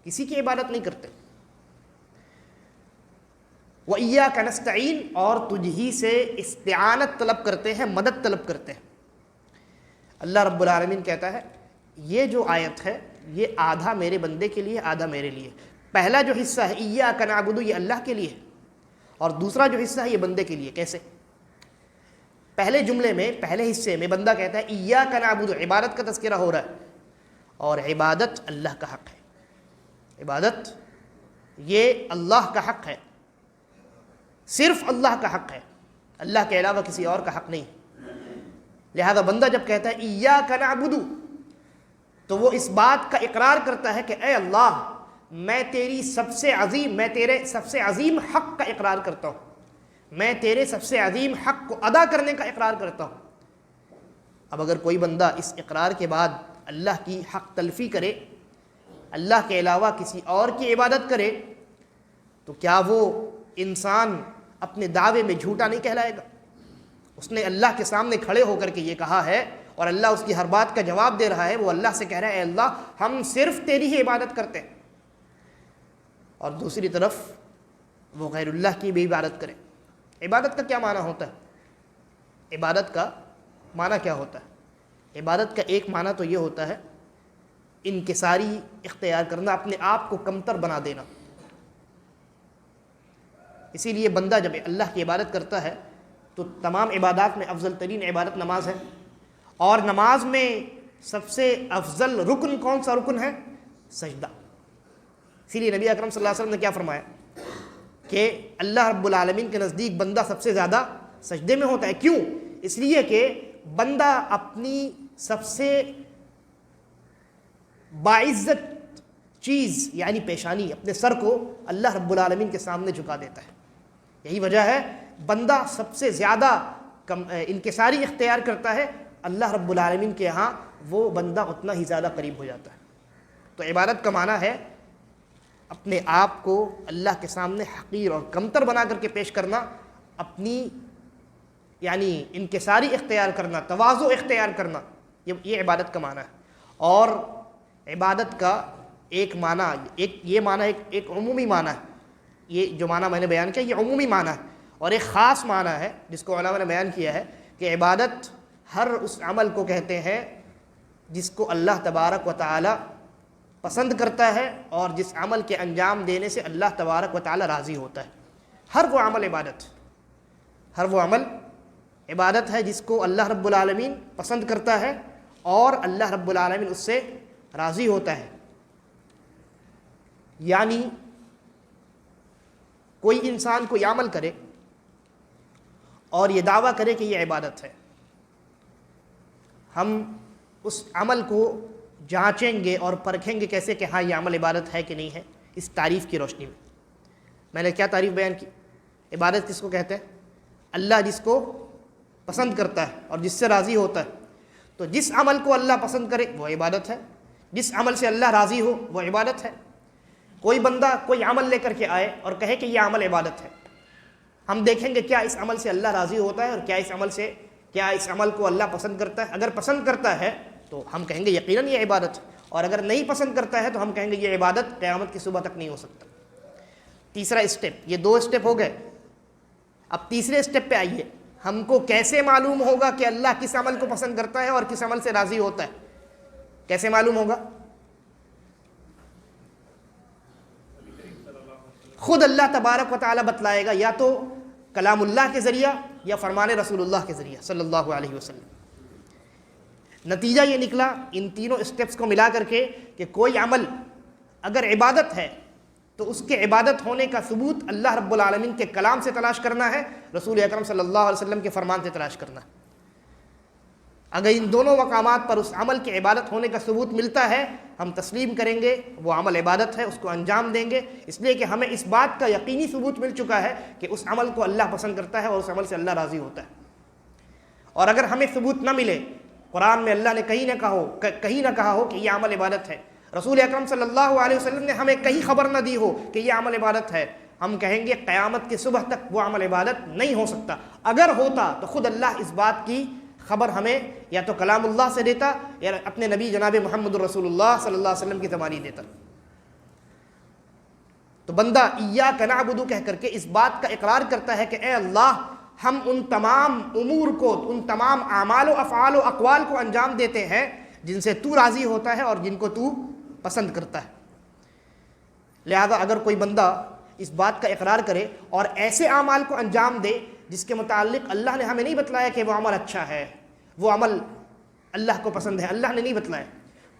کسی کی عبادت نہیں کرتے، وَإِيَّاكَ نَسْتَعِينُ اور تجھ ہی سے استعانت طلب کرتے ہیں، مدد طلب کرتے ہیں۔ اللہ رب العالمین کہتا ہے یہ جو آیت ہے یہ آدھا میرے بندے کے لیے، آدھا میرے لیے۔ پہلا جو حصہ ہے ایاک نعبد یہ اللہ کے لیے ہے، اور دوسرا جو حصہ ہے یہ بندے کے لیے۔ کیسے؟ پہلے جملے میں، پہلے حصے میں بندہ کہتا ہے ایاک نعبد، عبادت کا تذکرہ ہو رہا ہے، اور عبادت اللہ کا حق ہے، عبادت یہ اللہ کا حق ہے، صرف اللہ کا حق ہے، اللہ کے علاوہ کسی اور کا حق نہیں۔ لہذا بندہ جب کہتا ہے ایاک نعبد تو وہ اس بات کا اقرار کرتا ہے کہ اے اللہ میں تیری سب سے عظیم، میں تیرے سب سے عظیم حق کا اقرار کرتا ہوں، میں تیرے سب سے عظیم حق کو ادا کرنے کا اقرار کرتا ہوں۔ اب اگر کوئی بندہ اس اقرار کے بعد اللہ کی حق تلفی کرے، اللہ کے علاوہ کسی اور کی عبادت کرے، تو کیا وہ انسان اپنے دعوے میں جھوٹا نہیں کہلائے گا؟ اس نے اللہ کے سامنے کھڑے ہو کر کے یہ کہا ہے، اور اللہ اس کی ہر بات کا جواب دے رہا ہے، وہ اللہ سے کہہ رہا ہے اے اللہ ہم صرف تیری ہی عبادت کرتے ہیں، اور دوسری طرف وہ غیر اللہ کی بھی عبادت کرے۔ عبادت کا کیا معنی ہوتا ہے؟ عبادت کا معنی کیا ہوتا ہے؟ عبادت کا ایک معنی تو یہ ہوتا ہے انکساری اختیار کرنا، اپنے آپ کو کمتر بنا دینا۔ اسی لیے بندہ جب اللہ کی عبادت کرتا ہے تو تمام عبادات میں افضل ترین عبادت نماز ہے، اور نماز میں سب سے افضل رکن کون سا رکن ہے؟ سجدہ۔ اسی لیے نبی اکرم صلی اللہ علیہ وسلم نے کیا فرمایا کہ اللہ رب العالمین کے نزدیک بندہ سب سے زیادہ سجدے میں ہوتا ہے۔ کیوں؟ اس لیے کہ بندہ اپنی سب سے باعزت چیز یعنی پیشانی، اپنے سر کو اللہ رب العالمین کے سامنے جھکا دیتا ہے۔ یہی وجہ ہے بندہ سب سے زیادہ انکساری اختیار کرتا ہے اللہ رب العالمین کے ہاں، وہ بندہ اتنا ہی زیادہ قریب ہو جاتا ہے۔ تو عبادت کا معنی ہے اپنے آپ کو اللہ کے سامنے حقیر اور کمتر بنا کر کے پیش کرنا، اپنی یعنی انکساری اختیار کرنا، تواضع اختیار کرنا، یہ عبادت کا معنی ہے۔ اور عبادت کا ایک معنی، یہ معنی ایک عمومی معنی ہے، یہ جو معنی میں نے بیان کیا یہ عمومی معنی ہے، اور ایک خاص معنی ہے جس کو علماء نے بیان کیا ہے کہ عبادت ہر اس عمل کو کہتے ہیں جس کو اللہ تبارک و تعالی پسند کرتا ہے اور جس عمل کے انجام دینے سے اللہ تبارک و تعالی راضی ہوتا ہے۔ ہر وہ عمل عبادت، ہر وہ عمل عبادت ہے جس کو اللہ رب العالمین پسند کرتا ہے اور اللہ رب العالمین اس سے راضی ہوتا ہے. یعنی کوئی انسان کوئی عمل کرے اور یہ دعویٰ کرے کہ یہ عبادت ہے، ہم اس عمل کو جانچیں گے اور پرکھیں گے کیسے کہ ہاں یہ عمل عبادت ہے کہ نہیں ہے. اس تعریف کی روشنی میں نے کیا تعریف بیان کی؟ عبادت کس کو کہتے ہیں؟ اللہ جس کو پسند کرتا ہے اور جس سے راضی ہوتا ہے. تو جس عمل کو اللہ پسند کرے وہ عبادت ہے، جس عمل سے اللہ راضی ہو وہ عبادت ہے. کوئی بندہ کوئی عمل لے کر کے آئے اور کہے کہ یہ عمل عبادت ہے، ہم دیکھیں گے کیا اس عمل سے اللہ راضی ہوتا ہے اور کیا اس عمل کو اللہ پسند کرتا ہے. اگر پسند کرتا ہے تو ہم کہیں گے یقیناً یہ عبادت ہے، اور اگر نہیں پسند کرتا ہے تو ہم کہیں گے یہ عبادت قیامت کی صبح تک نہیں ہو سکتا. تیسرا اسٹیپ، یہ 2 اسٹیپ ہو گئے. اب تیسرے اسٹیپ پہ آئیے. ہم کو کیسے معلوم ہوگا کہ اللہ کس عمل کو پسند کرتا ہے اور کس عمل سے راضی ہوتا ہے؟ کیسے معلوم ہوگا؟ خود اللہ تبارک و تعالی بتلائے گا، یا تو کلام اللہ کے ذریعہ یا فرمان رسول اللہ کے ذریعہ صلی اللہ علیہ وسلم. نتیجہ یہ نکلا ان تینوں اسٹیپس کو ملا کر کے کہ کوئی عمل اگر عبادت ہے تو اس کے عبادت ہونے کا ثبوت اللہ رب العالمین کے کلام سے تلاش کرنا ہے، رسول اکرم صلی اللہ علیہ وسلم کے فرمان سے تلاش کرنا ہے. اگر ان دونوں مقامات پر اس عمل کے عبادت ہونے کا ثبوت ملتا ہے، ہم تسلیم کریں گے وہ عمل عبادت ہے، اس کو انجام دیں گے، اس لیے کہ ہمیں اس بات کا یقینی ثبوت مل چکا ہے کہ اس عمل کو اللہ پسند کرتا ہے اور اس عمل سے اللہ راضی ہوتا ہے. اور اگر ہمیں ثبوت نہ ملے، قرآن میں اللہ نے کہیں نہ کہا ہو کہ یہ عمل عبادت ہے، رسول اکرم صلی اللہ علیہ وسلم نے ہمیں کہیں خبر نہ دی ہو کہ یہ عمل عبادت ہے، ہم کہیں گے قیامت کی صبح تک وہ عمل عبادت نہیں ہو سکتا. اگر ہوتا تو خود اللہ اس بات کی خبر ہمیں یا تو کلام اللہ سے دیتا یا اپنے نبی جناب محمد رسول اللہ صلی اللہ علیہ وسلم کی زبانی دیتا. تو بندہ ایاک نعبد کہہ کر کے اس بات کا اقرار کرتا ہے کہ اے اللہ، ہم ان تمام امور کو، ان تمام اعمال و افعال و اقوال کو انجام دیتے ہیں جن سے تو راضی ہوتا ہے اور جن کو تو پسند کرتا ہے. لہذا اگر کوئی بندہ اس بات کا اقرار کرے اور ایسے اعمال کو انجام دے جس کے متعلق اللہ نے ہمیں نہیں بتلایا کہ وہ عمل اچھا ہے، وہ عمل اللہ کو پسند ہے، اللہ نے نہیں بتلایا.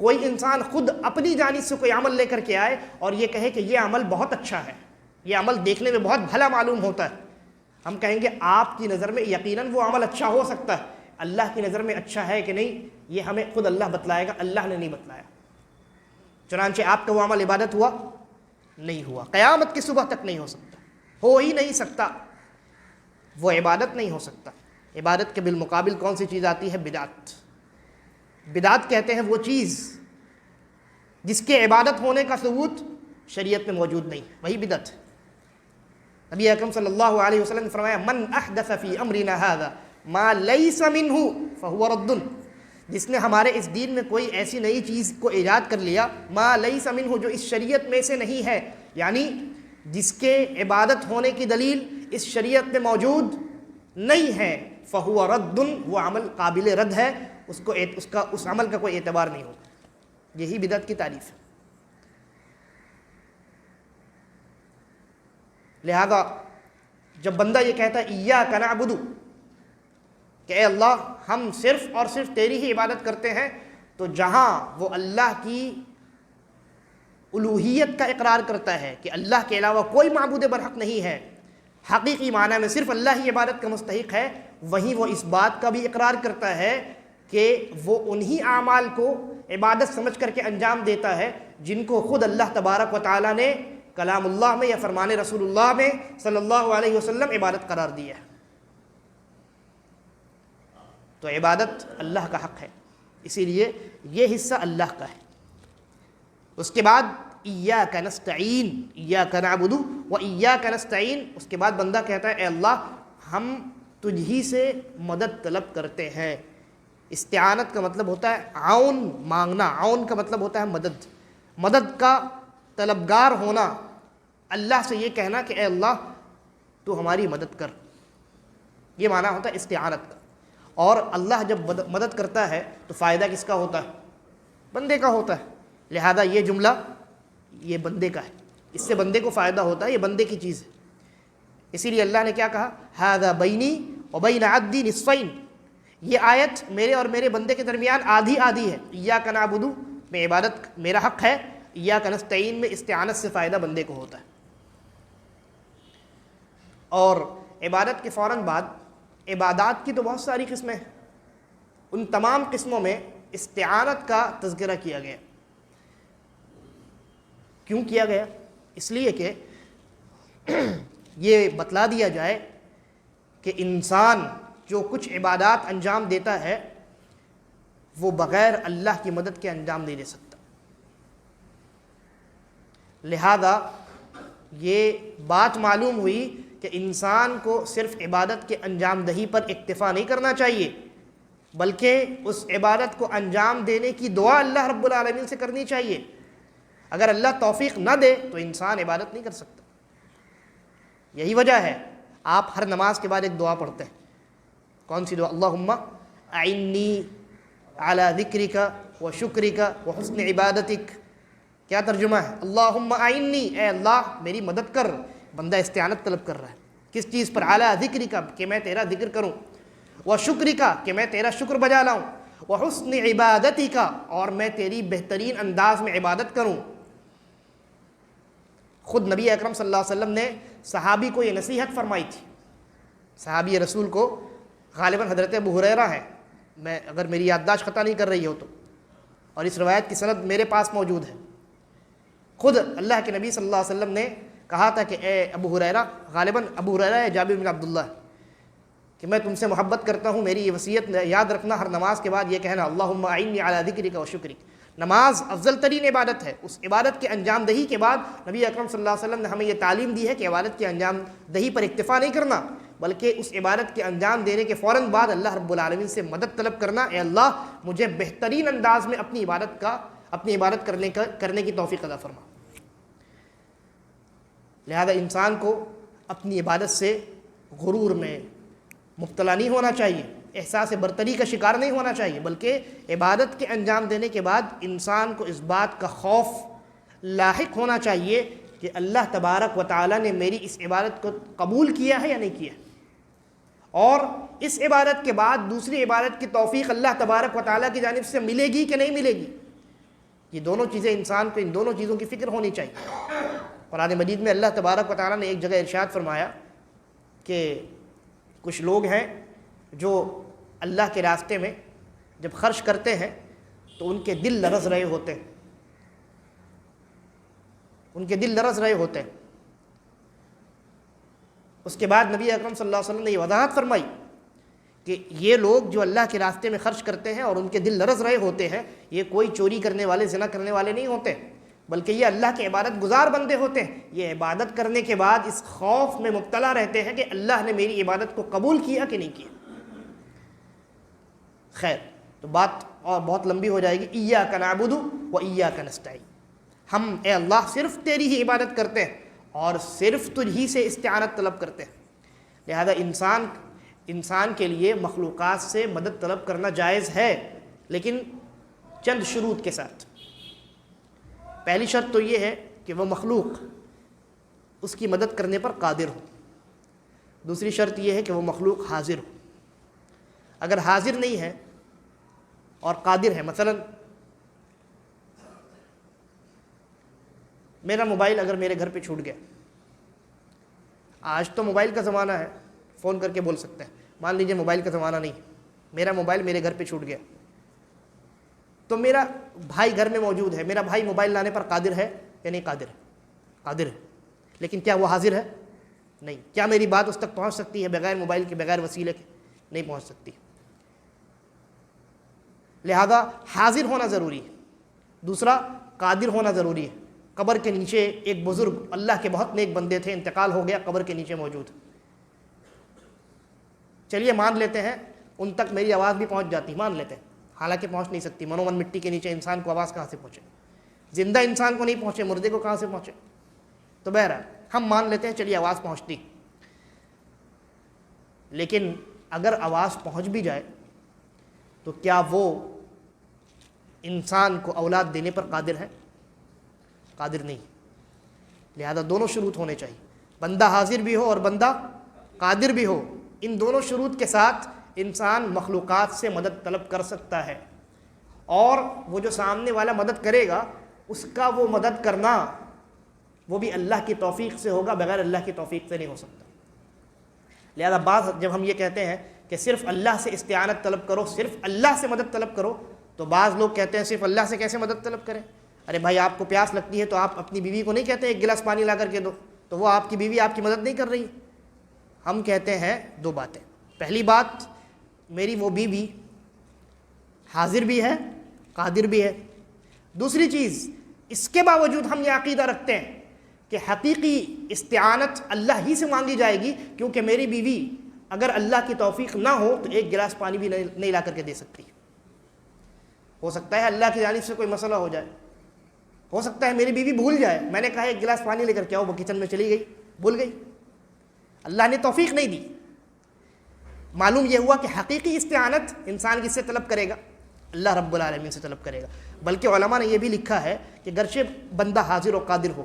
کوئی انسان خود اپنی جانب سے کوئی عمل لے کر کے آئے اور یہ کہے کہ یہ عمل بہت اچھا ہے، یہ عمل دیکھنے میں بہت بھلا معلوم ہوتا ہے، ہم کہیں گے آپ کی نظر میں یقیناً وہ عمل اچھا ہو سکتا ہے، اللہ کی نظر میں اچھا ہے کہ نہیں یہ ہمیں خود اللہ بتلائے گا، اللہ نے نہیں بتلایا. چنانچہ آپ کا وہ عمل عبادت ہوا؟ نہیں ہوا، قیامت کی صبح تک نہیں ہو سکتا، ہو ہی نہیں سکتا، وہ عبادت نہیں ہو سکتا. عبادت کے بالمقابل کون سی چیز آتی ہے؟ بدعت. بدعت کہتے ہیں وہ چیز جس کے عبادت ہونے کا ثبوت شریعت میں موجود نہیں، وہی بدعت ہے. نبی اکرم صلی اللہ علیہ وسلم نے فرمایا من احدث فی امرنا ھذا ما لیس منہ فہو رد. جس نے ہمارے اس دین میں کوئی ایسی نئی چیز کو ایجاد کر لیا، ما لیس منہ، جو اس شریعت میں سے نہیں ہے، یعنی جس کے عبادت ہونے کی دلیل اس شریعت میں موجود نہیں ہے، فہو رد، وہ عمل قابل رد ہے، اس عمل کا کوئی اعتبار نہیں ہوگا. یہی بدعت کی تعریف ہے. لہذا جب بندہ یہ کہتا ہے ایاک نعبد، کہ اے اللہ ہم صرف اور صرف تیری ہی عبادت کرتے ہیں، تو جہاں وہ اللہ کی الوہیت کا اقرار کرتا ہے کہ اللہ کے علاوہ کوئی معبود برحق نہیں ہے، حقیقی معنی میں صرف اللہ ہی عبادت کا مستحق ہے، وہیں وہ اس بات کا بھی اقرار کرتا ہے کہ وہ انہی اعمال کو عبادت سمجھ کر کے انجام دیتا ہے جن کو خود اللہ تبارک و تعالیٰ نے کلام اللہ میں یا فرمان رسول اللہ میں صلی اللہ علیہ وسلم عبادت قرار دیا ہے. تو عبادت اللہ کا حق ہے، اسی لیے یہ حصہ اللہ کا ہے. اس کے بعد ایاک نستعین، ایاک نعبد و ایاک نستعین، اس کے بعد بندہ کہتا ہے اے اللہ ہم تجھ ہی سے مدد طلب کرتے ہیں. استعانت کا مطلب ہوتا ہے عون مانگنا، عون کا مطلب ہوتا ہے مدد، مدد کا طلبگار ہونا، اللہ سے یہ کہنا کہ اے اللہ تو ہماری مدد کر، یہ معنی ہوتا ہے استعانت کا. اور اللہ جب مدد کرتا ہے تو فائدہ کس کا ہوتا ہے؟ بندے کا ہوتا ہے. لہذا یہ جملہ یہ بندے کا ہے، اس سے بندے کو فائدہ ہوتا ہے، یہ بندے کی چیز ہے. اسی لیے اللہ نے کیا کہا، ھذا بینی وبین عبدی نصفین، یہ آیت میرے اور میرے بندے کے درمیان آدھی آدھی ہے. ایاک نعبد میں عبادت میرا حق ہے، ایاک نستعین میں استعانت سے فائدہ بندے کو ہوتا ہے. اور عبادت کے فوراً بعد عبادات کی تو بہت ساری قسمیں ہیں، ان تمام قسموں میں استعانت کا تذکرہ کیا گیا. کیوں کیا گیا؟ اس لیے کہ یہ بتلا دیا جائے کہ انسان جو کچھ عبادات انجام دیتا ہے وہ بغیر اللہ کی مدد کے انجام نہیں دے سکتا. لہذا یہ بات معلوم ہوئی کہ انسان کو صرف عبادت کے انجام دہی پر اکتفا نہیں کرنا چاہیے، بلکہ اس عبادت کو انجام دینے کی دعا اللہ رب العالمین سے کرنی چاہیے. اگر اللہ توفیق نہ دے تو انسان عبادت نہیں کر سکتا. یہی وجہ ہے آپ ہر نماز کے بعد ایک دعا پڑھتے ہیں. کون سی دعا؟ اللہم اعنی علی ذکرک و شکرک و حسن عبادتک. کیا ترجمہ ہے؟ اللہم اعنی، اے اللہ میری مدد کر. بندہ استعانت طلب کر رہا ہے کس چیز پر؟ علی ذکرک، کہ میں تیرا ذکر کروں، و شکرک، کہ میں تیرا شکر بجا لاؤں، و حسن عبادتک، اور میں تیری بہترین انداز میں عبادت کروں. خود نبی اکرم صلی اللہ علیہ وسلم نے صحابی کو یہ نصیحت فرمائی تھی. صحابی رسول کو غالباً حضرت ابو ہریرہ ہے، میں اگر میری یادداشت خطا نہیں کر رہی ہو تو، اور اس روایت کی سند میرے پاس موجود ہے. خود اللہ کے نبی صلی اللہ علیہ وسلم نے کہا تھا کہ اے ابو ہریرہ، غالباً ابو ہریرہ یا جابر بن عبداللہ، کہ میں تم سے محبت کرتا ہوں، میری یہ وصیت یاد رکھنا، ہر نماز کے بعد یہ کہنا اللہم اعنی علی ذکرک و شکرک. نماز افضل ترین عبادت ہے. اس عبادت کے انجام دہی کے بعد نبی اکرم صلی اللہ علیہ وسلم نے ہمیں یہ تعلیم دی ہے کہ عبادت کے انجام دہی پر اکتفا نہیں کرنا، بلکہ اس عبادت کے انجام دینے کے فوراً بعد اللہ رب العالمین سے مدد طلب کرنا. اے اللہ مجھے بہترین انداز میں اپنی عبادت کرنے کی توفیق عطا فرما. لہذا انسان کو اپنی عبادت سے غرور میں مبتلا نہیں ہونا چاہیے، احساس برتری کا شکار نہیں ہونا چاہیے، بلکہ عبادت کے انجام دینے کے بعد انسان کو اس بات کا خوف لاحق ہونا چاہیے کہ اللہ تبارک و تعالیٰ نے میری اس عبادت کو قبول کیا ہے یا نہیں کیا، اور اس عبادت کے بعد دوسری عبادت کی توفیق اللہ تبارک و تعالیٰ کی جانب سے ملے گی کہ نہیں ملے گی. یہ دونوں چیزیں انسان کو، ان دونوں چیزوں کی فکر ہونی چاہیے. قرآن مجید میں اللہ تبارک و تعالیٰ نے ایک جگہ ارشاد فرمایا کہ کچھ لوگ ہیں جو اللہ کے راستے میں جب خرچ کرتے ہیں تو ان کے دل لرز رہے ہوتے ہیں، ان کے دل لرز رہے ہوتے ہیں. اس کے بعد نبی اکرم صلی اللہ علیہ وسلم نے یہ وضاحت فرمائی کہ یہ لوگ جو اللہ کے راستے میں خرچ کرتے ہیں اور ان کے دل لرز رہے ہوتے ہیں، یہ کوئی چوری کرنے والے، زنا کرنے والے نہیں ہوتے، بلکہ یہ اللہ کے عبادت گزار بندے ہوتے ہیں. یہ عبادت کرنے کے بعد اس خوف میں مبتلا رہتے ہیں کہ اللہ نے میری عبادت کو قبول کیا کہ نہیں کیا. خیر، تو بات اور بہت لمبی ہو جائے گی. ایاک نعبد و ایاک نستعین، ہم اے اللہ صرف تیری ہی عبادت کرتے ہیں اور صرف تجھ ہی سے استعانت طلب کرتے ہیں. لہذا انسان کے لیے مخلوقات سے مدد طلب کرنا جائز ہے، لیکن چند شروط کے ساتھ. پہلی شرط تو یہ ہے کہ وہ مخلوق اس کی مدد کرنے پر قادر ہو. دوسری شرط یہ ہے کہ وہ مخلوق حاضر ہو. اگر حاضر نہیں ہے اور قادر ہے، مثلا میرا موبائل اگر میرے گھر پہ چھوٹ گیا، آج تو موبائل کا زمانہ ہے، فون کر کے بول سکتے ہیں. مان لیجئے موبائل کا زمانہ نہیں، میرا موبائل میرے گھر پہ چھوٹ گیا، تو میرا بھائی گھر میں موجود ہے. میرا بھائی موبائل لانے پر قادر ہے یا نہیں قادر ہے؟ قادر ہے. لیکن کیا وہ حاضر ہے؟ نہیں. کیا میری بات اس تک پہنچ سکتی ہے بغیر موبائل کے، بغیر وسیلے کے؟ نہیں پہنچ سکتی. لہذا حاضر ہونا ضروری ہے. دوسرا، قادر ہونا ضروری ہے. قبر کے نیچے ایک بزرگ، اللہ کے بہت نیک بندے تھے، انتقال ہو گیا، قبر کے نیچے موجود. چلیے مان لیتے ہیں ان تک میری آواز بھی پہنچ جاتی، مان لیتے ہیں، حالانکہ پہنچ نہیں سکتی. منومن مٹی کے نیچے انسان کو آواز کہاں سے پہنچے؟ زندہ انسان کو نہیں پہنچے، مردے کو کہاں سے پہنچے؟ تو بہرحال ہم مان لیتے ہیں چلیے آواز پہنچتی. لیکن اگر آواز پہنچ بھی جائے تو کیا وہ انسان کو اولاد دینے پر قادر ہے؟ قادر نہیں. لہذا دونوں شروط ہونے چاہیے، بندہ حاضر بھی ہو اور بندہ قادر بھی ہو، ان دونوں شروط کے ساتھ انسان مخلوقات سے مدد طلب کر سکتا ہے، اور وہ جو سامنے والا مدد کرے گا اس کا وہ مدد کرنا وہ بھی اللہ کی توفیق سے ہوگا، بغیر اللہ کی توفیق سے نہیں ہو سکتا۔ لہذا بعض جب ہم یہ کہتے ہیں کہ صرف اللہ سے استعانت طلب کرو، صرف اللہ سے مدد طلب کرو، تو بعض لوگ کہتے ہیں صرف اللہ سے کیسے مدد طلب کریں؟ ارے بھائی، آپ کو پیاس لگتی ہے تو آپ اپنی بیوی کو نہیں کہتے ایک گلاس پانی لا کر کے دو، تو وہ آپ کی بیوی آپ کی مدد نہیں کر رہی۔ ہم کہتے ہیں دو باتیں، پہلی بات، میری وہ بیوی حاضر بھی ہے، قادر بھی ہے۔ دوسری چیز، اس کے باوجود ہم یہ عقیدہ رکھتے ہیں کہ حقیقی استعانت اللہ ہی سے مانگی جائے گی، کیونکہ میری بیوی اگر اللہ کی توفیق نہ ہو تو ایک گلاس پانی بھی نہیں لا کر کے دے سکتی۔ ہو سکتا ہے اللہ کی جانب سے کوئی مسئلہ ہو جائے، ہو سکتا ہے میری بیوی بھول جائے، میں نے کہا ایک گلاس پانی لے کر کے آؤ، وہ کچن میں چلی گئی، بھول گئی، اللہ نے توفیق نہیں دی۔ معلوم یہ ہوا کہ حقیقی استعانت انسان کس سے طلب کرے گا؟ اللہ رب العالمین سے طلب کرے گا۔ بلکہ علماء نے یہ بھی لکھا ہے کہ گرچہ بندہ حاضر و قادر ہو،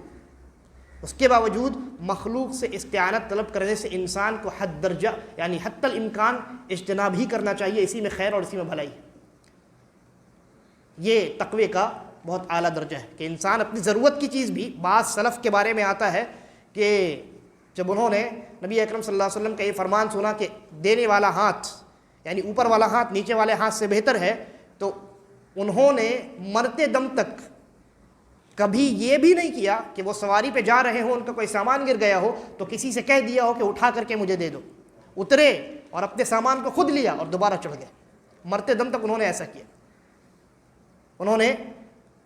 اس کے باوجود مخلوق سے استعانت طلب کرنے سے انسان کو حد درجہ یعنی حتی الامکان اجتناب ہی کرنا چاہیے، اسی میں خیر اور اسی میں بھلائی ہے۔ یہ تقوی کا بہت اعلیٰ درجہ ہے کہ انسان اپنی ضرورت کی چیز بھی، بعض سلف کے بارے میں آتا ہے کہ جب انہوں نے نبی اکرم صلی اللہ علیہ وسلم کا یہ فرمان سنا کہ دینے والا ہاتھ یعنی اوپر والا ہاتھ نیچے والے ہاتھ سے بہتر ہے، تو انہوں نے مرتے دم تک کبھی یہ بھی نہیں کیا کہ وہ سواری پہ جا رہے ہوں، ان کا کوئی سامان گر گیا ہو تو کسی سے کہہ دیا ہو کہ اٹھا کر کے مجھے دے دو، اترے اور اپنے سامان کو خود لیا اور دوبارہ چڑھ گئے۔ مرتے دم تک انہوں نے ایسا کیا۔ انہوں نے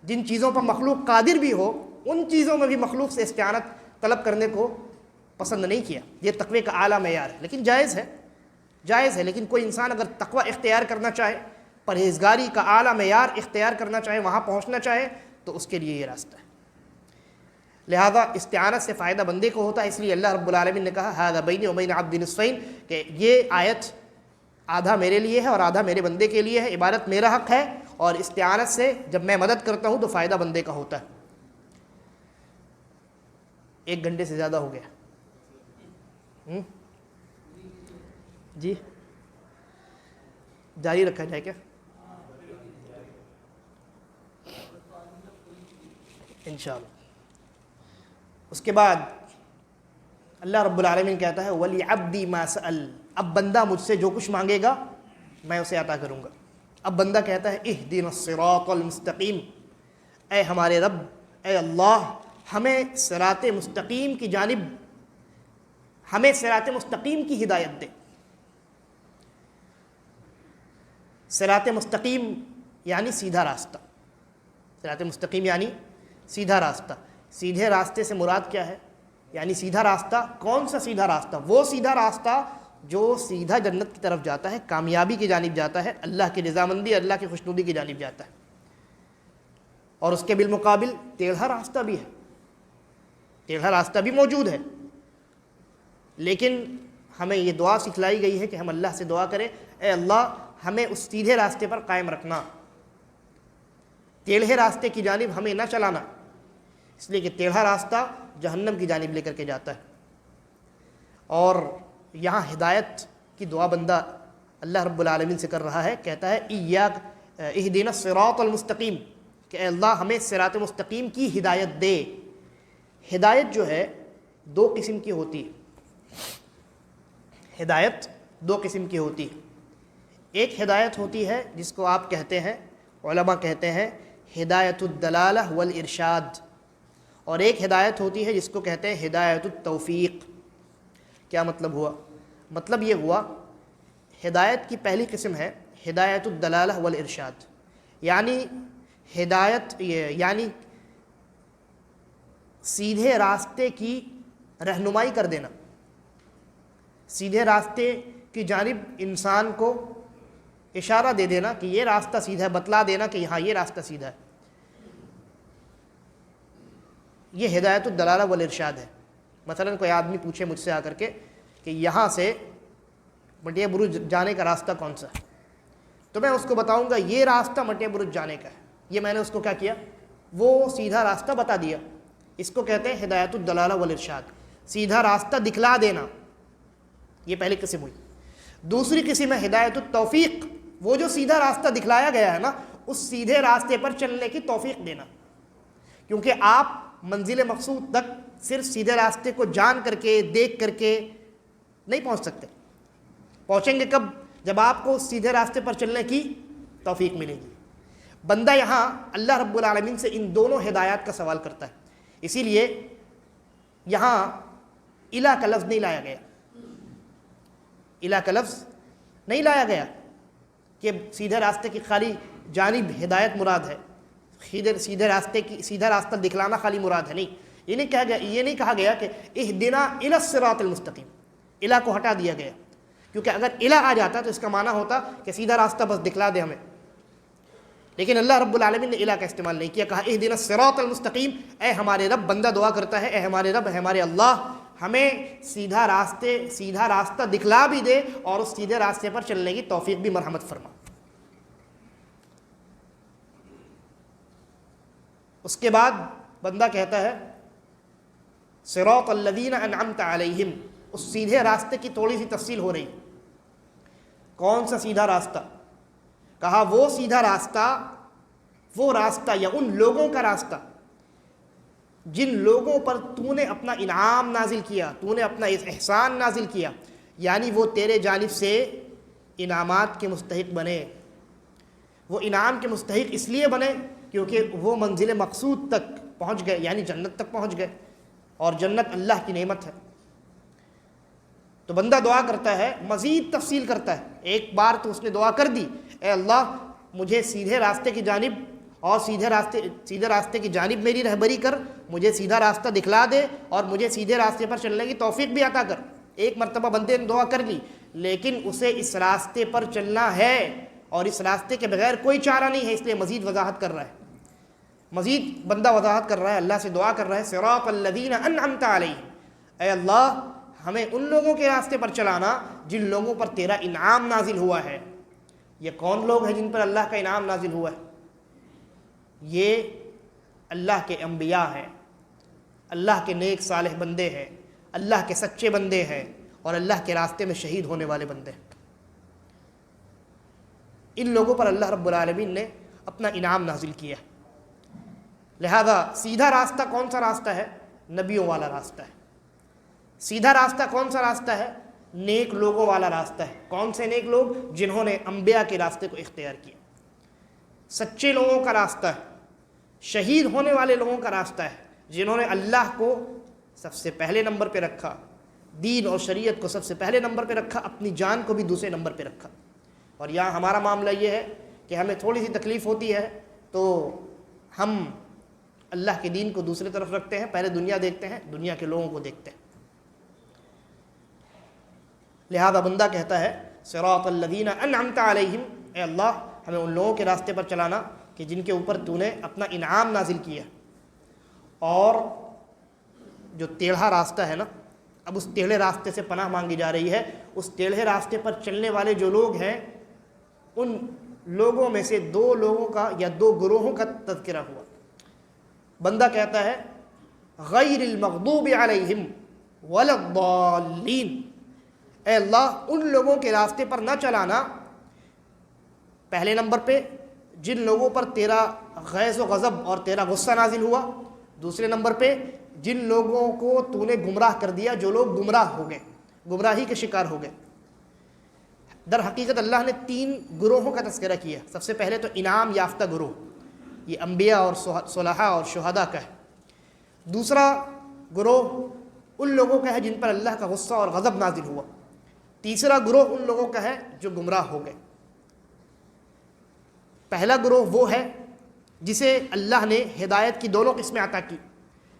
جن چیزوں پر مخلوق قادر بھی ہو، ان چیزوں میں بھی مخلوق سے استعانت طلب کرنے کو پسند نہیں کیا۔ یہ تقوی کا اعلیٰ معیار ہے، لیکن جائز ہے، لیکن کوئی انسان اگر تقوی اختیار کرنا چاہے، پرہیزگاری کا اعلیٰ معیار اختیار کرنا چاہے، وہاں پہنچنا چاہے، تو اس کے لیے یہ راستہ ہے۔ لہذا استعانت سے فائدہ بندے کو ہوتا ہے، اس لیے اللہ رب العالمین نے کہا ھذا بینی و بین عبدی نصفین، کہ یہ آیت آدھا میرے لیے ہے اور آدھا میرے بندے کے لیے ہے، عبادت میرا حق ہے، اور استعانت سے جب میں مدد کرتا ہوں تو فائدہ بندے کا ہوتا ہے۔ 1 گھنٹے سے زیادہ ہو گیا، جی جاری رکھا جائے کیا؟ انشاءاللہ۔ اس کے بعد اللہ رب العالمین کہتا ہے وَلِعَبْدِي مَا سَأَلَ، اب بندہ مجھ سے جو کچھ مانگے گا میں اسے عطا کروں گا۔ اب بندہ کہتا ہے اهْدِنَا الصِّرَاطَ الْمُسْتَقِيمَ، اے ہمارے رب، اے اللہ، ہمیں صراط مستقیم کی جانب، ہمیں صراط مستقیم کی ہدایت دے۔ صراط مستقیم یعنی سیدھا راستہ، صراط مستقیم یعنی سیدھا راستہ۔ سیدھے راستے سے مراد کیا ہے؟ یعنی سیدھا راستہ، کون سا سیدھا راستہ؟ وہ سیدھا راستہ جو سیدھا جنت کی طرف جاتا ہے، کامیابی کی جانب جاتا ہے، اللہ کی رضامندی، اللہ کی خوشنودی کی جانب جاتا ہے۔ اور اس کے بالمقابل ٹیڑھا راستہ بھی ہے، ٹیڑھا راستہ بھی موجود ہے، لیکن ہمیں یہ دعا سکھلائی گئی ہے کہ ہم اللہ سے دعا کریں، اے اللہ ہمیں اس سیدھے راستے پر قائم رکھنا، ٹیڑھے راستے کی جانب ہمیں نہ چلانا، اس لیے کہ ٹیڑھا راستہ جہنم کی جانب لے کر کے جاتا ہے۔ اور یہاں ہدایت کی دعا بندہ اللہ رب العالمین سے کر رہا ہے، کہتا ہے ایاک اہدنا الصراط المستقیم، کہ اے اللہ ہمیں صراط مستقیم کی ہدایت دے۔ ہدایت جو ہے 2 قسم کی ہوتی ہے، ہدایت 2 قسم کی ہوتی ہے۔ ایک ہدایت ہوتی ہے جس کو آپ کہتے ہیں، علماء کہتے ہیں ہدایت الدلالہ والارشاد، اور ایک ہدایت ہوتی ہے جس کو کہتے ہیں ہدایت التوفیق۔ کیا مطلب ہوا؟ مطلب یہ ہوا، ہدایت کی پہلی قسم ہے ہدایت الدلالہ والارشاد، یعنی ہدایت یعنی سیدھے راستے کی رہنمائی کر دینا، سیدھے راستے کی جانب انسان کو اشارہ دے دینا کہ یہ راستہ سیدھا ہے، بتلا دینا کہ یہاں یہ راستہ سیدھا ہے، یہ ہدایت الدلالہ والارشاد ہے۔ مثلا کوئی آدمی پوچھے مجھ سے آ کر کے کہ یہاں سے مٹیا برج جانے کا راستہ کون سا ہے، تو میں اس کو بتاؤں گا یہ راستہ مٹیا برج جانے کا ہے، یہ میں نے اس کو کیا کیا، وہ سیدھا راستہ بتا دیا۔ اس کو کہتے ہیں ہدایت الدلالہ والارشاد، سیدھا راستہ دکھلا دینا۔ یہ پہلی قسم ہوئی. دوسری قسم ہے ہدایت التوفیق، وہ جو سیدھا راستہ دکھلایا گیا ہے نا، اس سیدھے راستے پر چلنے کی توفیق دینا. کیونکہ آپ منزل مقصود تک صرف سیدھے راستے کو جان کر کے دیکھ کر کے نہیں پہنچ سکتے. پہنچیں گے کب؟ جب آپ کو سیدھے راستے پر چلنے کی توفیق ملے گی. بندہ یہاں اللہ رب العالمین سے ان دونوں ہدایات کا سوال کرتا ہے. اسی لیے یہاں الہ کا لفظ نہیں لایا گیا. الہ کا لفظ نہیں لایا گیا کہ سیدھے راستے کی خالی جانب ہدایت مراد ہے، سیدھا راستہ دکھلانا خالی مراد ہے. نہیں، یہ نہیں کہا گیا کہ اہدنا الی الصراط المستقیم. الہ کو ہٹا دیا گیا، کیونکہ اگر الہ آ جاتا تو اس کا معنی ہوتا کہ سیدھا راستہ بس دکھلا دے ہمیں. لیکن اللہ رب العالمین نے الہ کا استعمال نہیں کیا، کہا اہدنا الصراط المستقیم. اے ہمارے رب، بندہ دعا کرتا ہے، اے ہمارے رب، اے ہمارے اللہ، ہمیں سیدھا راستہ دکھلا بھی دے اور اس سیدھے راستے پر چلنے کی توفیق بھی مرحمت فرما. اس کے بعد بندہ کہتا ہے صراط الذین انعمت علیہم. اس سیدھے راستے کی تھوڑی سی تفصیل ہو رہی. کون سا سیدھا راستہ؟ کہا وہ سیدھا راستہ، وہ راستہ یا ان لوگوں کا راستہ جن لوگوں پر تو نے اپنا انعام نازل کیا، تو نے اپنا احسان نازل کیا، یعنی وہ تیرے جانب سے انعامات کے مستحق بنے. وہ انعام کے مستحق اس لیے بنے کیونکہ وہ منزل مقصود تک پہنچ گئے، یعنی جنت تک پہنچ گئے، اور جنت اللہ کی نعمت ہے. تو بندہ دعا کرتا ہے، مزید تفصیل کرتا ہے. ایک بار تو اس نے دعا کر دی، اے اللہ مجھے سیدھے راستے کی جانب اور سیدھے راستے کی جانب میری رہبری کر، مجھے سیدھا راستہ دکھلا دے اور مجھے سیدھے راستے پر چلنے کی توفیق بھی عطا کر. ایک مرتبہ بندے نے دعا کر لی، لیکن اسے اس راستے پر چلنا ہے اور اس راستے کے بغیر کوئی چارہ نہیں ہے، اس لیے مزید وضاحت کر رہا ہے. مزید بندہ وضاحت کر رہا ہے، اللہ سے دعا کر رہا ہے صراط الذین انعمت علیہم. اے اللہ ہمیں ان لوگوں کے راستے پر چلانا جن لوگوں پر تیرا انعام نازل ہوا ہے. یہ کون لوگ ہیں جن پر اللہ کا انعام نازل ہوا ہے؟ یہ اللہ کے انبیاء ہیں، اللہ کے نیک صالح بندے ہیں، اللہ کے سچے بندے ہیں، اور اللہ کے راستے میں شہید ہونے والے بندے ہیں. ان لوگوں پر اللہ رب العالمین نے اپنا انعام نازل کیا. لہذا سیدھا راستہ کون سا راستہ ہے؟ نبیوں والا راستہ ہے. سیدھا راستہ کون سا راستہ ہے؟ نیک لوگوں والا راستہ ہے. کون سے نیک لوگ؟ جنہوں نے انبیاء کے راستے کو اختیار کیا. سچے لوگوں کا راستہ ہے، شہید ہونے والے لوگوں کا راستہ ہے، جنہوں نے اللہ کو سب سے پہلے نمبر پہ رکھا، دین اور شریعت کو سب سے پہلے نمبر پہ رکھا، اپنی جان کو بھی دوسرے نمبر پہ رکھا. اور یہاں ہمارا معاملہ یہ ہے کہ ہمیں تھوڑی سی تکلیف ہوتی ہے تو ہم اللہ کے دین کو دوسری طرف رکھتے ہیں، پہلے دنیا دیکھتے ہیں، دنیا کے لوگوں کو دیکھتے ہیں. لہذا بندہ کہتا ہے صراط الذین انعمت علیہم، اے اللہ ہمیں ان لوگوں کے راستے پر چلانا کہ جن کے اوپر تو نے اپنا انعام نازل کیا. اور جو ٹیڑھا راستہ ہے نا، اب اس ٹیڑھے راستے سے پناہ مانگی جا رہی ہے. اس ٹیڑھے راستے پر چلنے والے جو لوگ ہیں، ان لوگوں میں سے دو لوگوں کا یا دو گروہوں کا تذکرہ ہوا. بندہ کہتا ہے غیر المغضوب علیہم ولا الضالین. اے اللہ ان لوگوں کے راستے پر نہ چلانا پہلے نمبر پہ جن لوگوں پر تیرا غیظ و غضب اور تیرا غصہ نازل ہوا. دوسرے نمبر پہ جن لوگوں کو تو نے گمراہ کر دیا، جو لوگ گمراہ ہو گئے، گمراہی کے شکار ہو گئے. در حقیقت اللہ نے 3 گروہوں کا تذکرہ کیا. سب سے پہلے تو انعام یافتہ گروہ، یہ انبیاء اور صلحاء اور شہداء کا ہے. دوسرا گروہ ان لوگوں کا ہے جن پر اللہ کا غصہ اور غضب نازل ہوا. تیسرا گروہ ان لوگوں کا ہے جو گمراہ ہو گئے. پہلا گروہ وہ ہے جسے اللہ نے ہدایت کی دونوں قسمیں عطا کی.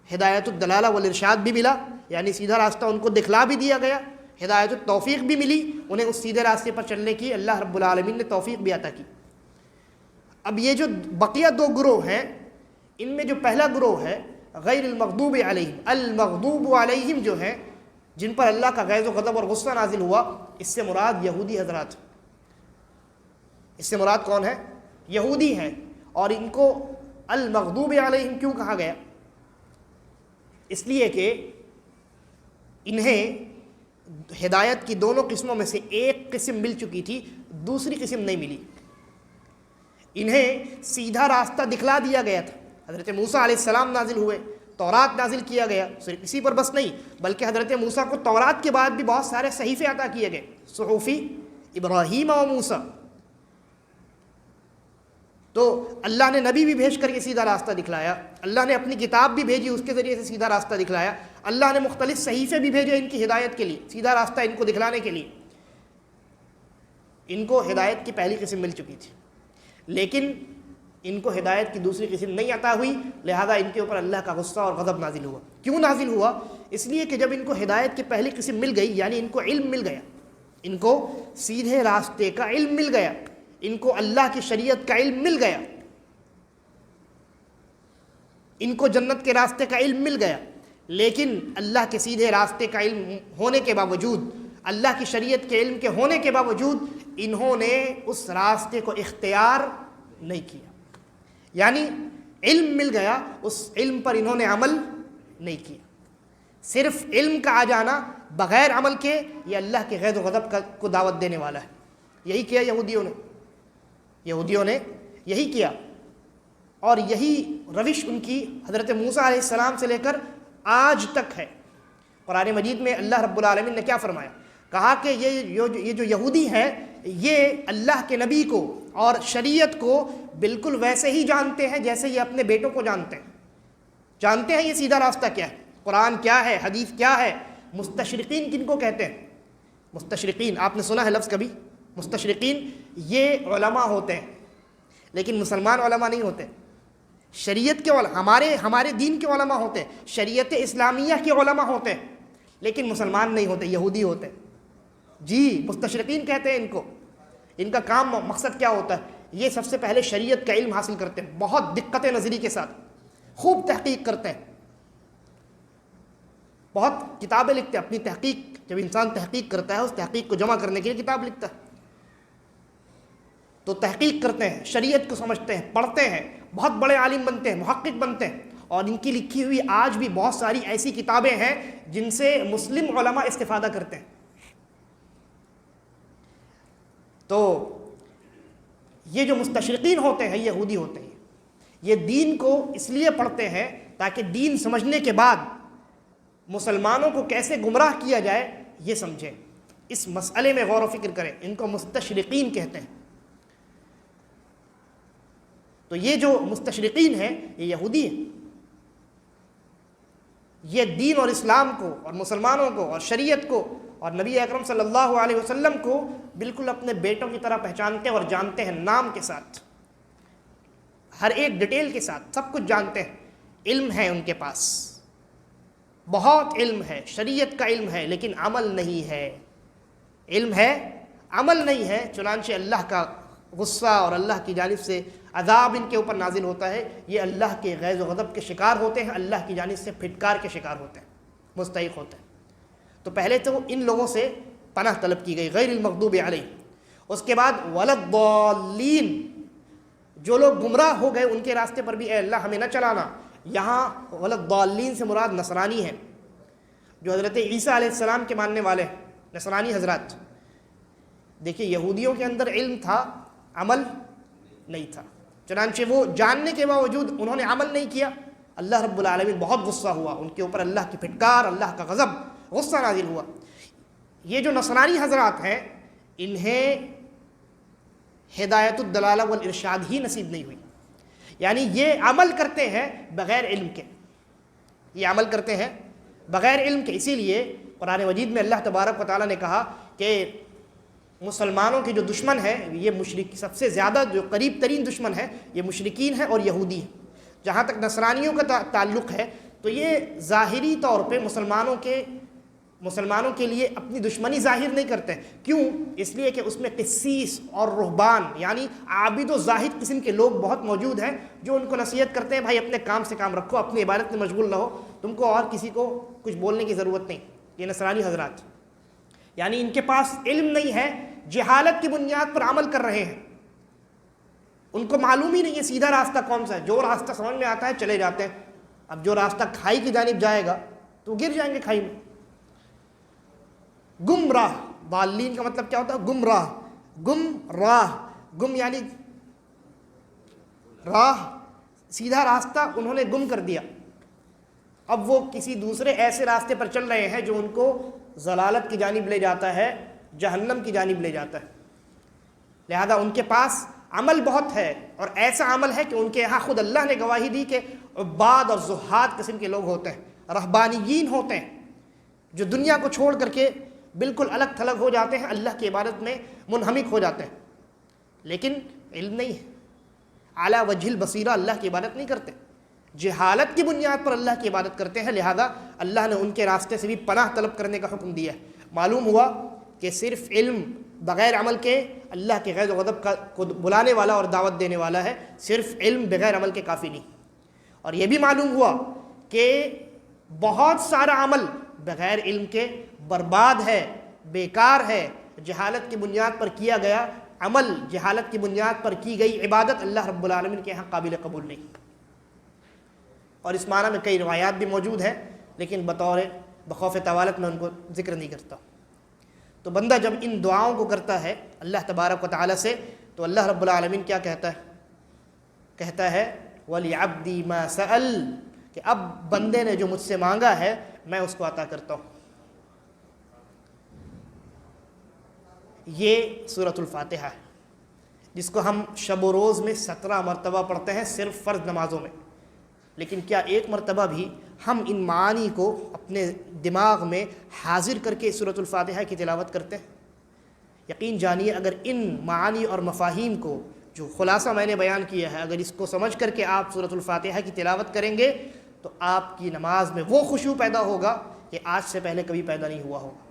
ہدایت الدلالہ والارشاد بھی ملا، یعنی سیدھا راستہ ان کو دکھلا بھی دیا گیا. ہدایت التوفیق بھی ملی، انہیں اس سیدھے راستے پر چلنے کی اللہ رب العالمین نے توفیق بھی عطا کی. اب یہ جو بقیہ 2 گروہ ہیں، ان میں جو پہلا گروہ ہے غیر المغضوب علیہم، المغضوب علیہم جو ہیں جن پر اللہ کا غیظ و غضب اور غصہ نازل ہوا، اس سے مراد یہودی حضرات. اس سے مراد کون ہے؟ یہودی ہیں. اور ان کو المغضوب علیہم کیوں کہا گیا؟ اس لیے کہ انہیں ہدایت کی دونوں قسموں میں سے ایک قسم مل چکی تھی، دوسری قسم نہیں ملی۔ انہیں سیدھا راستہ دکھلا دیا گیا تھا، حضرت موسیٰ علیہ السلام نازل ہوئے، تورات نازل کیا گیا، صرف اسی پر بس نہیں بلکہ حضرت موسیٰ کو تورات کے بعد بھی بہت سارے صحیفے عطا کیے گئے، صحف ابراہیم و موسیٰ۔ تو اللہ نے نبی بھی بھیج کر یہ سیدھا راستہ دکھلایا، اللہ نے اپنی کتاب بھی بھیجی، اس کے ذریعے سے سیدھا راستہ دکھلایا، اللہ نے مختلف صحیفے بھی بھیجے ان کی ہدایت کے لیے، سیدھا راستہ ان کو دکھلانے کے لیے۔ ان کو ہدایت کی پہلی قسم مل چکی تھی، لیکن ان کو ہدایت کی دوسری قسم نہیں عطا ہوئی، لہذا ان کے اوپر اللہ کا غصہ اور غضب نازل ہوا۔ کیوں نازل ہوا؟ اس لیے کہ جب ان کو ہدایت کی پہلی قسم مل گئی، یعنی ان کو علم مل گیا، ان کو سیدھے راستے کا علم مل گیا، ان کو اللہ کی شریعت کا علم مل گیا، ان کو جنت کے راستے کا علم مل گیا، لیکن اللہ کے سیدھے راستے کا علم ہونے کے باوجود، اللہ کی شریعت کے علم کے ہونے کے باوجود انہوں نے اس راستے کو اختیار نہیں کیا، یعنی علم مل گیا، اس علم پر انہوں نے عمل نہیں کیا۔ صرف علم کا آ جانا بغیر عمل کے یہ اللہ کے غضب و غضب کو دعوت دینے والا ہے۔ یہی کیا یہودیوں نے یہی کیا، اور یہی روش ان کی حضرت موسیٰ علیہ السلام سے لے کر آج تک ہے۔ قرآن مجید میں اللہ رب العالمین نے کیا فرمایا؟ کہا کہ یہ جو یہودی ہیں یہ اللہ کے نبی کو اور شریعت کو بالکل ویسے ہی جانتے ہیں جیسے یہ اپنے بیٹوں کو جانتے ہیں یہ سیدھا راستہ کیا ہے، قرآن کیا ہے، حدیث کیا ہے۔ مستشرقین کن کو کہتے ہیں؟ مستشرقین، آپ نے سنا ہے لفظ کبھی؟ مستشرقین یہ علماء ہوتے ہیں، لیکن مسلمان علماء نہیں ہوتے، شریعت کے علماء، ہمارے دین کے علماء ہوتے ہیں، شریعت اسلامیہ کے علماء ہوتے ہیں، لیکن مسلمان نہیں ہوتے، یہودی ہوتے ہیں۔ جی مستشرقین کہتے ہیں ان کو۔ ان کا کام مقصد کیا ہوتا ہے؟ یہ سب سے پہلے شریعت کا علم حاصل کرتے ہیں، بہت دقت نظری کے ساتھ، خوب تحقیق کرتے ہیں، بہت کتابیں لکھتے ہیں۔ اپنی تحقیق، جب انسان تحقیق کرتا ہے اس تحقیق کو جمع کرنے کے لیے کتاب لکھتا ہے، تو تحقیق کرتے ہیں، شریعت کو سمجھتے ہیں، پڑھتے ہیں، بہت بڑے عالم بنتے ہیں، محقق بنتے ہیں، اور ان کی لکھی ہوئی آج بھی بہت ساری ایسی کتابیں ہیں جن سے مسلم علماء استفادہ کرتے ہیں۔ تو یہ جو مستشرقین ہوتے ہیں، یہودی ہوتے ہیں، یہ دین کو اس لیے پڑھتے ہیں تاکہ دین سمجھنے کے بعد مسلمانوں کو کیسے گمراہ کیا جائے یہ سمجھیں، اس مسئلے میں غور و فکر کریں۔ ان کو مستشرقین کہتے ہیں۔ تو یہ جو مستشرقین ہیں یہ یہودی ہیں، یہ دین اور اسلام کو اور مسلمانوں کو اور شریعت کو اور نبی اکرم صلی اللہ علیہ وسلم کو بالکل اپنے بیٹوں کی طرح پہچانتے ہیں اور جانتے ہیں، نام کے ساتھ، ہر ایک ڈیٹیل کے ساتھ سب کچھ جانتے ہیں۔ علم ہے ان کے پاس، بہت علم ہے، شریعت کا علم ہے، لیکن عمل نہیں ہے۔ علم ہے، عمل نہیں ہے، چنانچہ اللہ کا غصہ اور اللہ کی جانب سے عذاب ان کے اوپر نازل ہوتا ہے۔ یہ اللہ کے غیظ و غضب کے شکار ہوتے ہیں، اللہ کی جانب سے پھٹکار کے شکار ہوتے ہیں، مستحق ہوتے ہیں۔ تو پہلے تو ان لوگوں سے پناہ طلب کی گئی، غیر المغضوب علیہم۔ اس کے بعد ولضالین، جو لوگ گمراہ ہو گئے ان کے راستے پر بھی اے اللہ ہمیں نہ چلانا۔ یہاں ولضالین سے مراد نصرانی ہیں، جو حضرت عیسیٰ علیہ السلام کے ماننے والے ہیں، نصرانی حضرات۔ دیکھیے یہودیوں کے اندر علم تھا، عمل نہیں تھا، چنانچہ وہ جاننے کے باوجود انہوں نے عمل نہیں کیا، اللہ رب العالمین بہت غصہ ہوا ان کے اوپر، اللہ کی پھٹکار، اللہ کا غضب، غصہ نازل ہوا۔ یہ جو نصرانی حضرات ہیں انہیں ہدایت الدلالہ والارشاد ہی نصیب نہیں ہوئی، یعنی یہ عمل کرتے ہیں بغیر علم کے، یہ عمل کرتے ہیں بغیر علم کے۔ اسی لیے قرآن مجید میں اللہ تبارک و تعالیٰ نے کہا کہ مسلمانوں کے جو دشمن ہیں یہ مشرک، سب سے زیادہ جو قریب ترین دشمن ہے یہ مشرکین ہیں اور یہودی ہیں۔ جہاں تک نصرانیوں کا تعلق ہے تو یہ ظاہری طور پہ مسلمانوں کے لیے اپنی دشمنی ظاہر نہیں کرتے۔ کیوں؟ اس لیے کہ اس میں قسیس اور رہبان یعنی عابد و زاہد قسم کے لوگ بہت موجود ہیں جو ان کو نصیحت کرتے ہیں، بھائی اپنے کام سے کام رکھو، اپنی عبادت میں مشغول رہو، تم کو اور کسی کو کچھ بولنے کی ضرورت نہیں۔ یہ نصرانی حضرات، یعنی ان کے پاس علم نہیں ہے، جہالت کی بنیاد پر عمل کر رہے ہیں، ان کو معلوم ہی نہیں ہے سیدھا راستہ کون سا ہے، جو راستہ سمجھ میں آتا ہے چلے جاتے ہیں۔ اب جو راستہ کھائی کی جانب جائے گا تو گر جائیں گے کھائی میں۔ گمراہ، ضالین کا مطلب کیا ہوتا ہے؟ گمراہ، گمراہ، گم یعنی راہ، سیدھا راستہ انہوں نے گم کر دیا، اب وہ کسی دوسرے ایسے راستے پر چل رہے ہیں جو ان کو ضلالت کی جانب لے جاتا ہے، جہنم کی جانب لے جاتا ہے۔ لہذا ان کے پاس عمل بہت ہے، اور ایسا عمل ہے کہ ان کے یہاں خود اللہ نے گواہی دی کہ عباد اور زہاد قسم کے لوگ ہوتے ہیں، رہبانیین ہوتے ہیں، جو دنیا کو چھوڑ کر کے بالکل الگ تھلگ ہو جاتے ہیں، اللہ کی عبادت میں منہمک ہو جاتے ہیں، لیکن علم نہیں ہے، اعلیٰ وجہ البصیرہ اللہ کی عبادت نہیں کرتے، جہالت کی بنیاد پر اللہ کی عبادت کرتے ہیں۔ لہذا اللہ نے ان کے راستے سے بھی پناہ طلب کرنے کا حکم دیا ہے۔ معلوم ہوا کہ صرف علم بغیر عمل کے اللہ کے غیظ و غضب کو بلانے والا اور دعوت دینے والا ہے، صرف علم بغیر عمل کے کافی نہیں۔ اور یہ بھی معلوم ہوا کہ بہت سارا عمل بغیر علم کے برباد ہے، بیکار ہے، جہالت کی بنیاد پر کیا گیا عمل، جہالت کی بنیاد پر کی گئی عبادت اللہ رب العالمین کے یہاں قابل قبول نہیں۔ اور اس معنی میں کئی روایات بھی موجود ہیں، لیکن بخوف طوالت میں ان کو ذکر نہیں کرتا۔ تو بندہ جب ان دعاؤں کو کرتا ہے اللہ تبارک و تعالی سے، تو اللہ رب العالمین کیا کہتا ہے؟ کہتا ہے وَلِعَبْدِي مَا سَأَلَ، کہ اب بندے نے جو مجھ سے مانگا ہے میں اس کو عطا کرتا ہوں۔ یہ سورۃ الفاتحہ ہے، جس کو ہم شب و روز میں 17 مرتبہ پڑھتے ہیں صرف فرض نمازوں میں، لیکن کیا ایک مرتبہ بھی ہم ان معانی کو اپنے دماغ میں حاضر کر کے سورۃ الفاتحہ کی تلاوت کرتے ہیں؟ یقین جانیے اگر ان معانی اور مفاہیم کو، جو خلاصہ میں نے بیان کیا ہے، اگر اس کو سمجھ کر کے آپ سورۃ الفاتحہ کی تلاوت کریں گے تو آپ کی نماز میں وہ خشوع پیدا ہوگا کہ آج سے پہلے کبھی پیدا نہیں ہوا ہوگا۔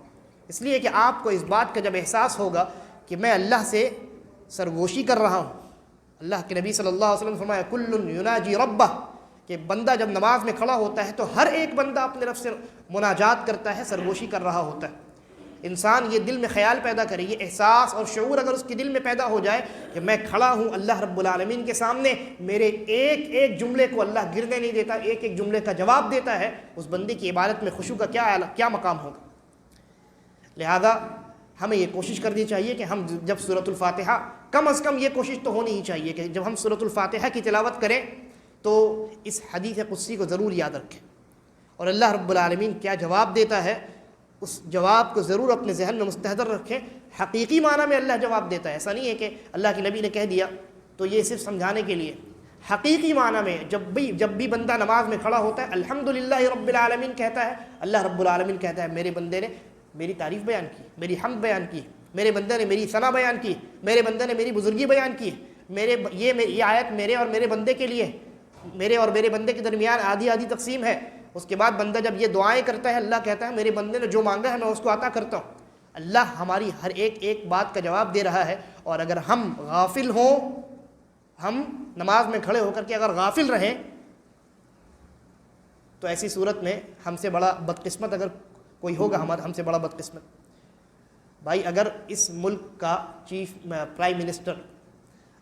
اس لیے کہ آپ کو اس بات کا جب احساس ہوگا کہ میں اللہ سے سرگوشی کر رہا ہوں، اللہ کے نبی صلی اللہ علیہ وسلم فرمایا کل یناجی ربہ، کہ بندہ جب نماز میں کھڑا ہوتا ہے تو ہر ایک بندہ اپنے رب سے مناجات کرتا ہے، سرگوشی کر رہا ہوتا ہے۔ انسان یہ دل میں خیال پیدا کرے، یہ احساس اور شعور اگر اس کے دل میں پیدا ہو جائے کہ میں کھڑا ہوں اللہ رب العالمین کے سامنے، میرے ایک ایک جملے کو اللہ گرنے نہیں دیتا، ایک ایک جملے کا جواب دیتا ہے، اس بندے کی عبادت میں خشوع کا کیا مقام ہوگا۔ لہذا ہمیں یہ کوشش کرنی چاہیے کہ ہم جب سورۃ الفاتحہ، کم از کم یہ کوشش تو ہونی ہی چاہیے کہ جب ہم سورۃ الفاتحہ کی تلاوت کریں تو اس حدیث قدسی کو ضرور یاد رکھیں، اور اللہ رب العالمین کیا جواب دیتا ہے اس جواب کو ضرور اپنے ذہن میں مستحضر رکھیں۔ حقیقی معنی میں اللہ جواب دیتا ہے، ایسا نہیں ہے کہ اللہ کے نبی نے کہہ دیا تو یہ صرف سمجھانے کے لیے۔ حقیقی معنی میں جب بھی بندہ نماز میں کھڑا ہوتا ہے الحمدللہ رب العالمین کہتا ہے، اللہ رب العالمین کہتا ہے میرے بندے نے میری تعریف بیان کی، میری حمد بیان کی، میرے بندے نے میری ثنا بیان کی، میرے بندے نے میری بزرگی بیان کی، یہ آیت میرے اور میرے بندے کے لیے، میرے اور میرے بندے کے درمیان آدھی آدھی تقسیم ہے۔ اس کے بعد بندہ جب یہ دعائیں کرتا ہے اللہ کہتا ہے میرے بندے نے جو مانگا ہے میں اس کو عطا کرتا ہوں۔ اللہ ہماری ہر ایک بات کا جواب دے رہا ہے، اور اگر ہم غافل ہوں، ہم نماز میں کھڑے ہو کر کے اگر غافل رہیں تو ایسی صورت میں ہم سے بڑا بدقسمت اگر کوئی ہوگا، ہم سے بڑا بدقسمت بھائی، اگر اس ملک کا پرائم منسٹر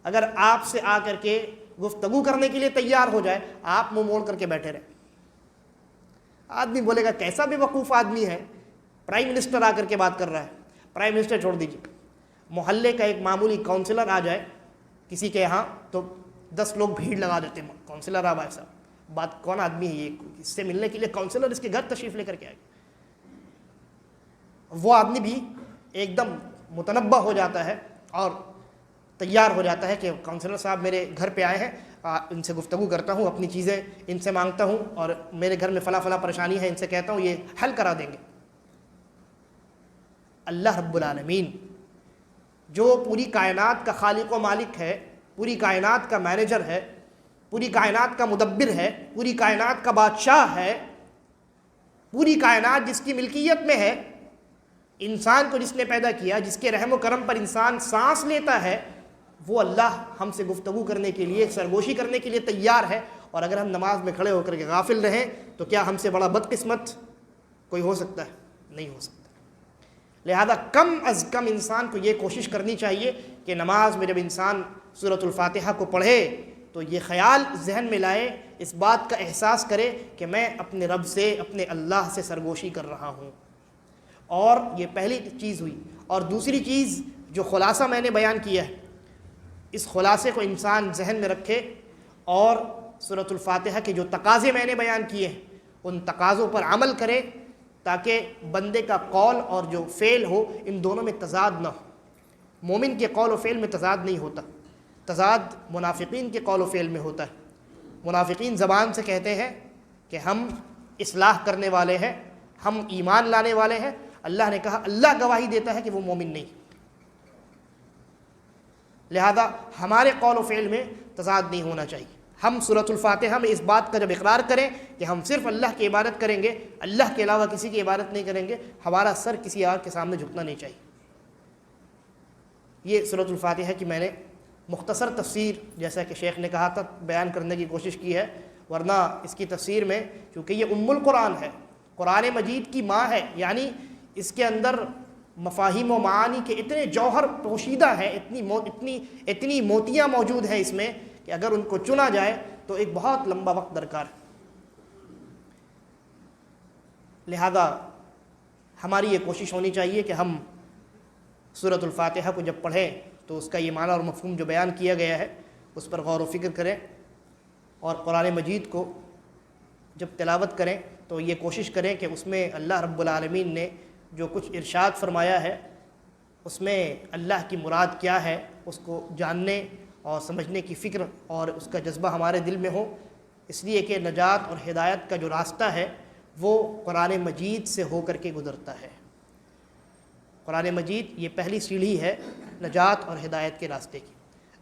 اگر آپ سے آ کر کے گفتگو کرنے کے لیے تیار ہو جائے، آپ منہ موڑ کر کے بیٹھے رہیں، آدمی بولے گا کیسا بے وقوف آدمی ہے، پرائم منسٹر آ کر کے بات کر رہا ہے۔ پرائم منسٹر چھوڑ دیجیے، محلے کا ایک معمولی کونسلر آ جائے کسی کے یہاں تو 10 لوگ بھیڑ لگا دیتے ہیں، کونسلر آ بھائی صاحب، بات کون آدمی ہے یہ، اس سے ملنے کے لیے کونسلر اس کے گھر تشریف لے کر کے آئے، وہ آدمی بھی ایک دم متنبہ ہو جاتا ہے اور تیار ہو جاتا ہے کہ کونسلر صاحب میرے گھر پہ آئے ہیں، ان سے گفتگو کرتا ہوں، اپنی چیزیں ان سے مانگتا ہوں، اور میرے گھر میں فلاں پریشانی ہے، ان سے کہتا ہوں یہ حل کرا دیں گے۔ اللہ رب العالمین جو پوری کائنات کا خالق و مالک ہے، پوری کائنات کا مینیجر ہے، پوری کائنات کا مدبر ہے، پوری کائنات کا بادشاہ ہے، پوری کائنات جس کی ملکیت میں ہے، انسان کو جس نے پیدا کیا، جس کے رحم و کرم پر انسان سانس لیتا ہے، وہ اللہ ہم سے گفتگو کرنے کے لیے، سرگوشی کرنے کے لیے تیار ہے۔ اور اگر ہم نماز میں کھڑے ہو کر کے غافل رہیں تو کیا ہم سے بڑا بدقسمت کوئی ہو سکتا ہے؟ نہیں ہو سکتا۔ لہذا کم از کم انسان کو یہ کوشش کرنی چاہیے کہ نماز میں جب انسان سورۃ الفاتحہ کو پڑھے تو یہ خیال ذہن میں لائے، اس بات کا احساس کرے کہ میں اپنے رب سے، اپنے اللہ سے سرگوشی کر رہا ہوں، اور یہ پہلی چیز ہوئی. اور دوسری چیز جو خلاصہ میں نے بیان کیا ہے، اس خلاصے کو انسان ذہن میں رکھے اور سورۃ الفاتحہ کے جو تقاضے میں نے بیان کیے ہیں ان تقاضوں پر عمل کرے، تاکہ بندے کا قول اور جو فعل ہو ان دونوں میں تضاد نہ ہو. مومن کے قول و فعل میں تضاد نہیں ہوتا، تضاد منافقین کے قول و فعل میں ہوتا ہے. منافقین زبان سے کہتے ہیں کہ ہم اصلاح کرنے والے ہیں، ہم ایمان لانے والے ہیں. اللہ نے کہا اللہ گواہی دیتا ہے کہ وہ مومن نہیں. لہذا ہمارے قول و فعل میں تضاد نہیں ہونا چاہیے. ہم سورۃ الفاتحہ میں اس بات کا جب اقرار کریں کہ ہم صرف اللہ کی عبادت کریں گے، اللہ کے علاوہ کسی کی عبادت نہیں کریں گے، ہمارا سر کسی اور کے سامنے جھکنا نہیں چاہیے. یہ سورۃ الفاتحہ کی میں نے مختصر تفسیر، جیسا کہ شیخ نے کہا تھا، بیان کرنے کی کوشش کی ہے. ورنہ اس کی تفسیر میں چونکہ یہ ام القرآن ہے، قرآن مجید کی ماں ہے، یعنی اس کے اندر مفاہیم و معانی کے اتنے جوہر پوشیدہ ہیں، اتنی موتیاں موجود ہیں اس میں کہ اگر ان کو چنا جائے تو ایک بہت لمبا وقت درکار ہے. لہذا ہماری یہ کوشش ہونی چاہیے کہ ہم سورۃ الفاتحہ کو جب پڑھیں تو اس کا یہ معنی اور مفہوم جو بیان کیا گیا ہے اس پر غور و فکر کریں، اور قرآن مجید کو جب تلاوت کریں تو یہ کوشش کریں کہ اس میں اللہ رب العالمین نے جو کچھ ارشاد فرمایا ہے اس میں اللہ کی مراد کیا ہے اس کو جاننے اور سمجھنے کی فکر اور اس کا جذبہ ہمارے دل میں ہو. اس لیے کہ نجات اور ہدایت کا جو راستہ ہے وہ قرآن مجید سے ہو کر کے گزرتا ہے. قرآن مجید یہ پہلی سیڑھی ہے نجات اور ہدایت کے راستے کی.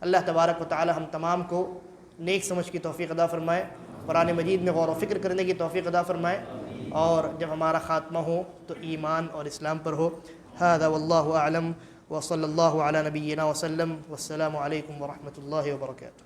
اللہ تبارک و تعالی ہم تمام کو نیک سمجھ کی توفیق عطا فرمائے، قرآن مجید میں غور و فکر کرنے کی توفیق عطا فرمائے، اور جب ہمارا خاتمہ ہو تو ایمان اور اسلام پر ہو. ھذا واللہ اعلم وصلی اللہ علی نبینا وسلم، والسلام علیکم ورحمۃ اللہ وبرکاتہ.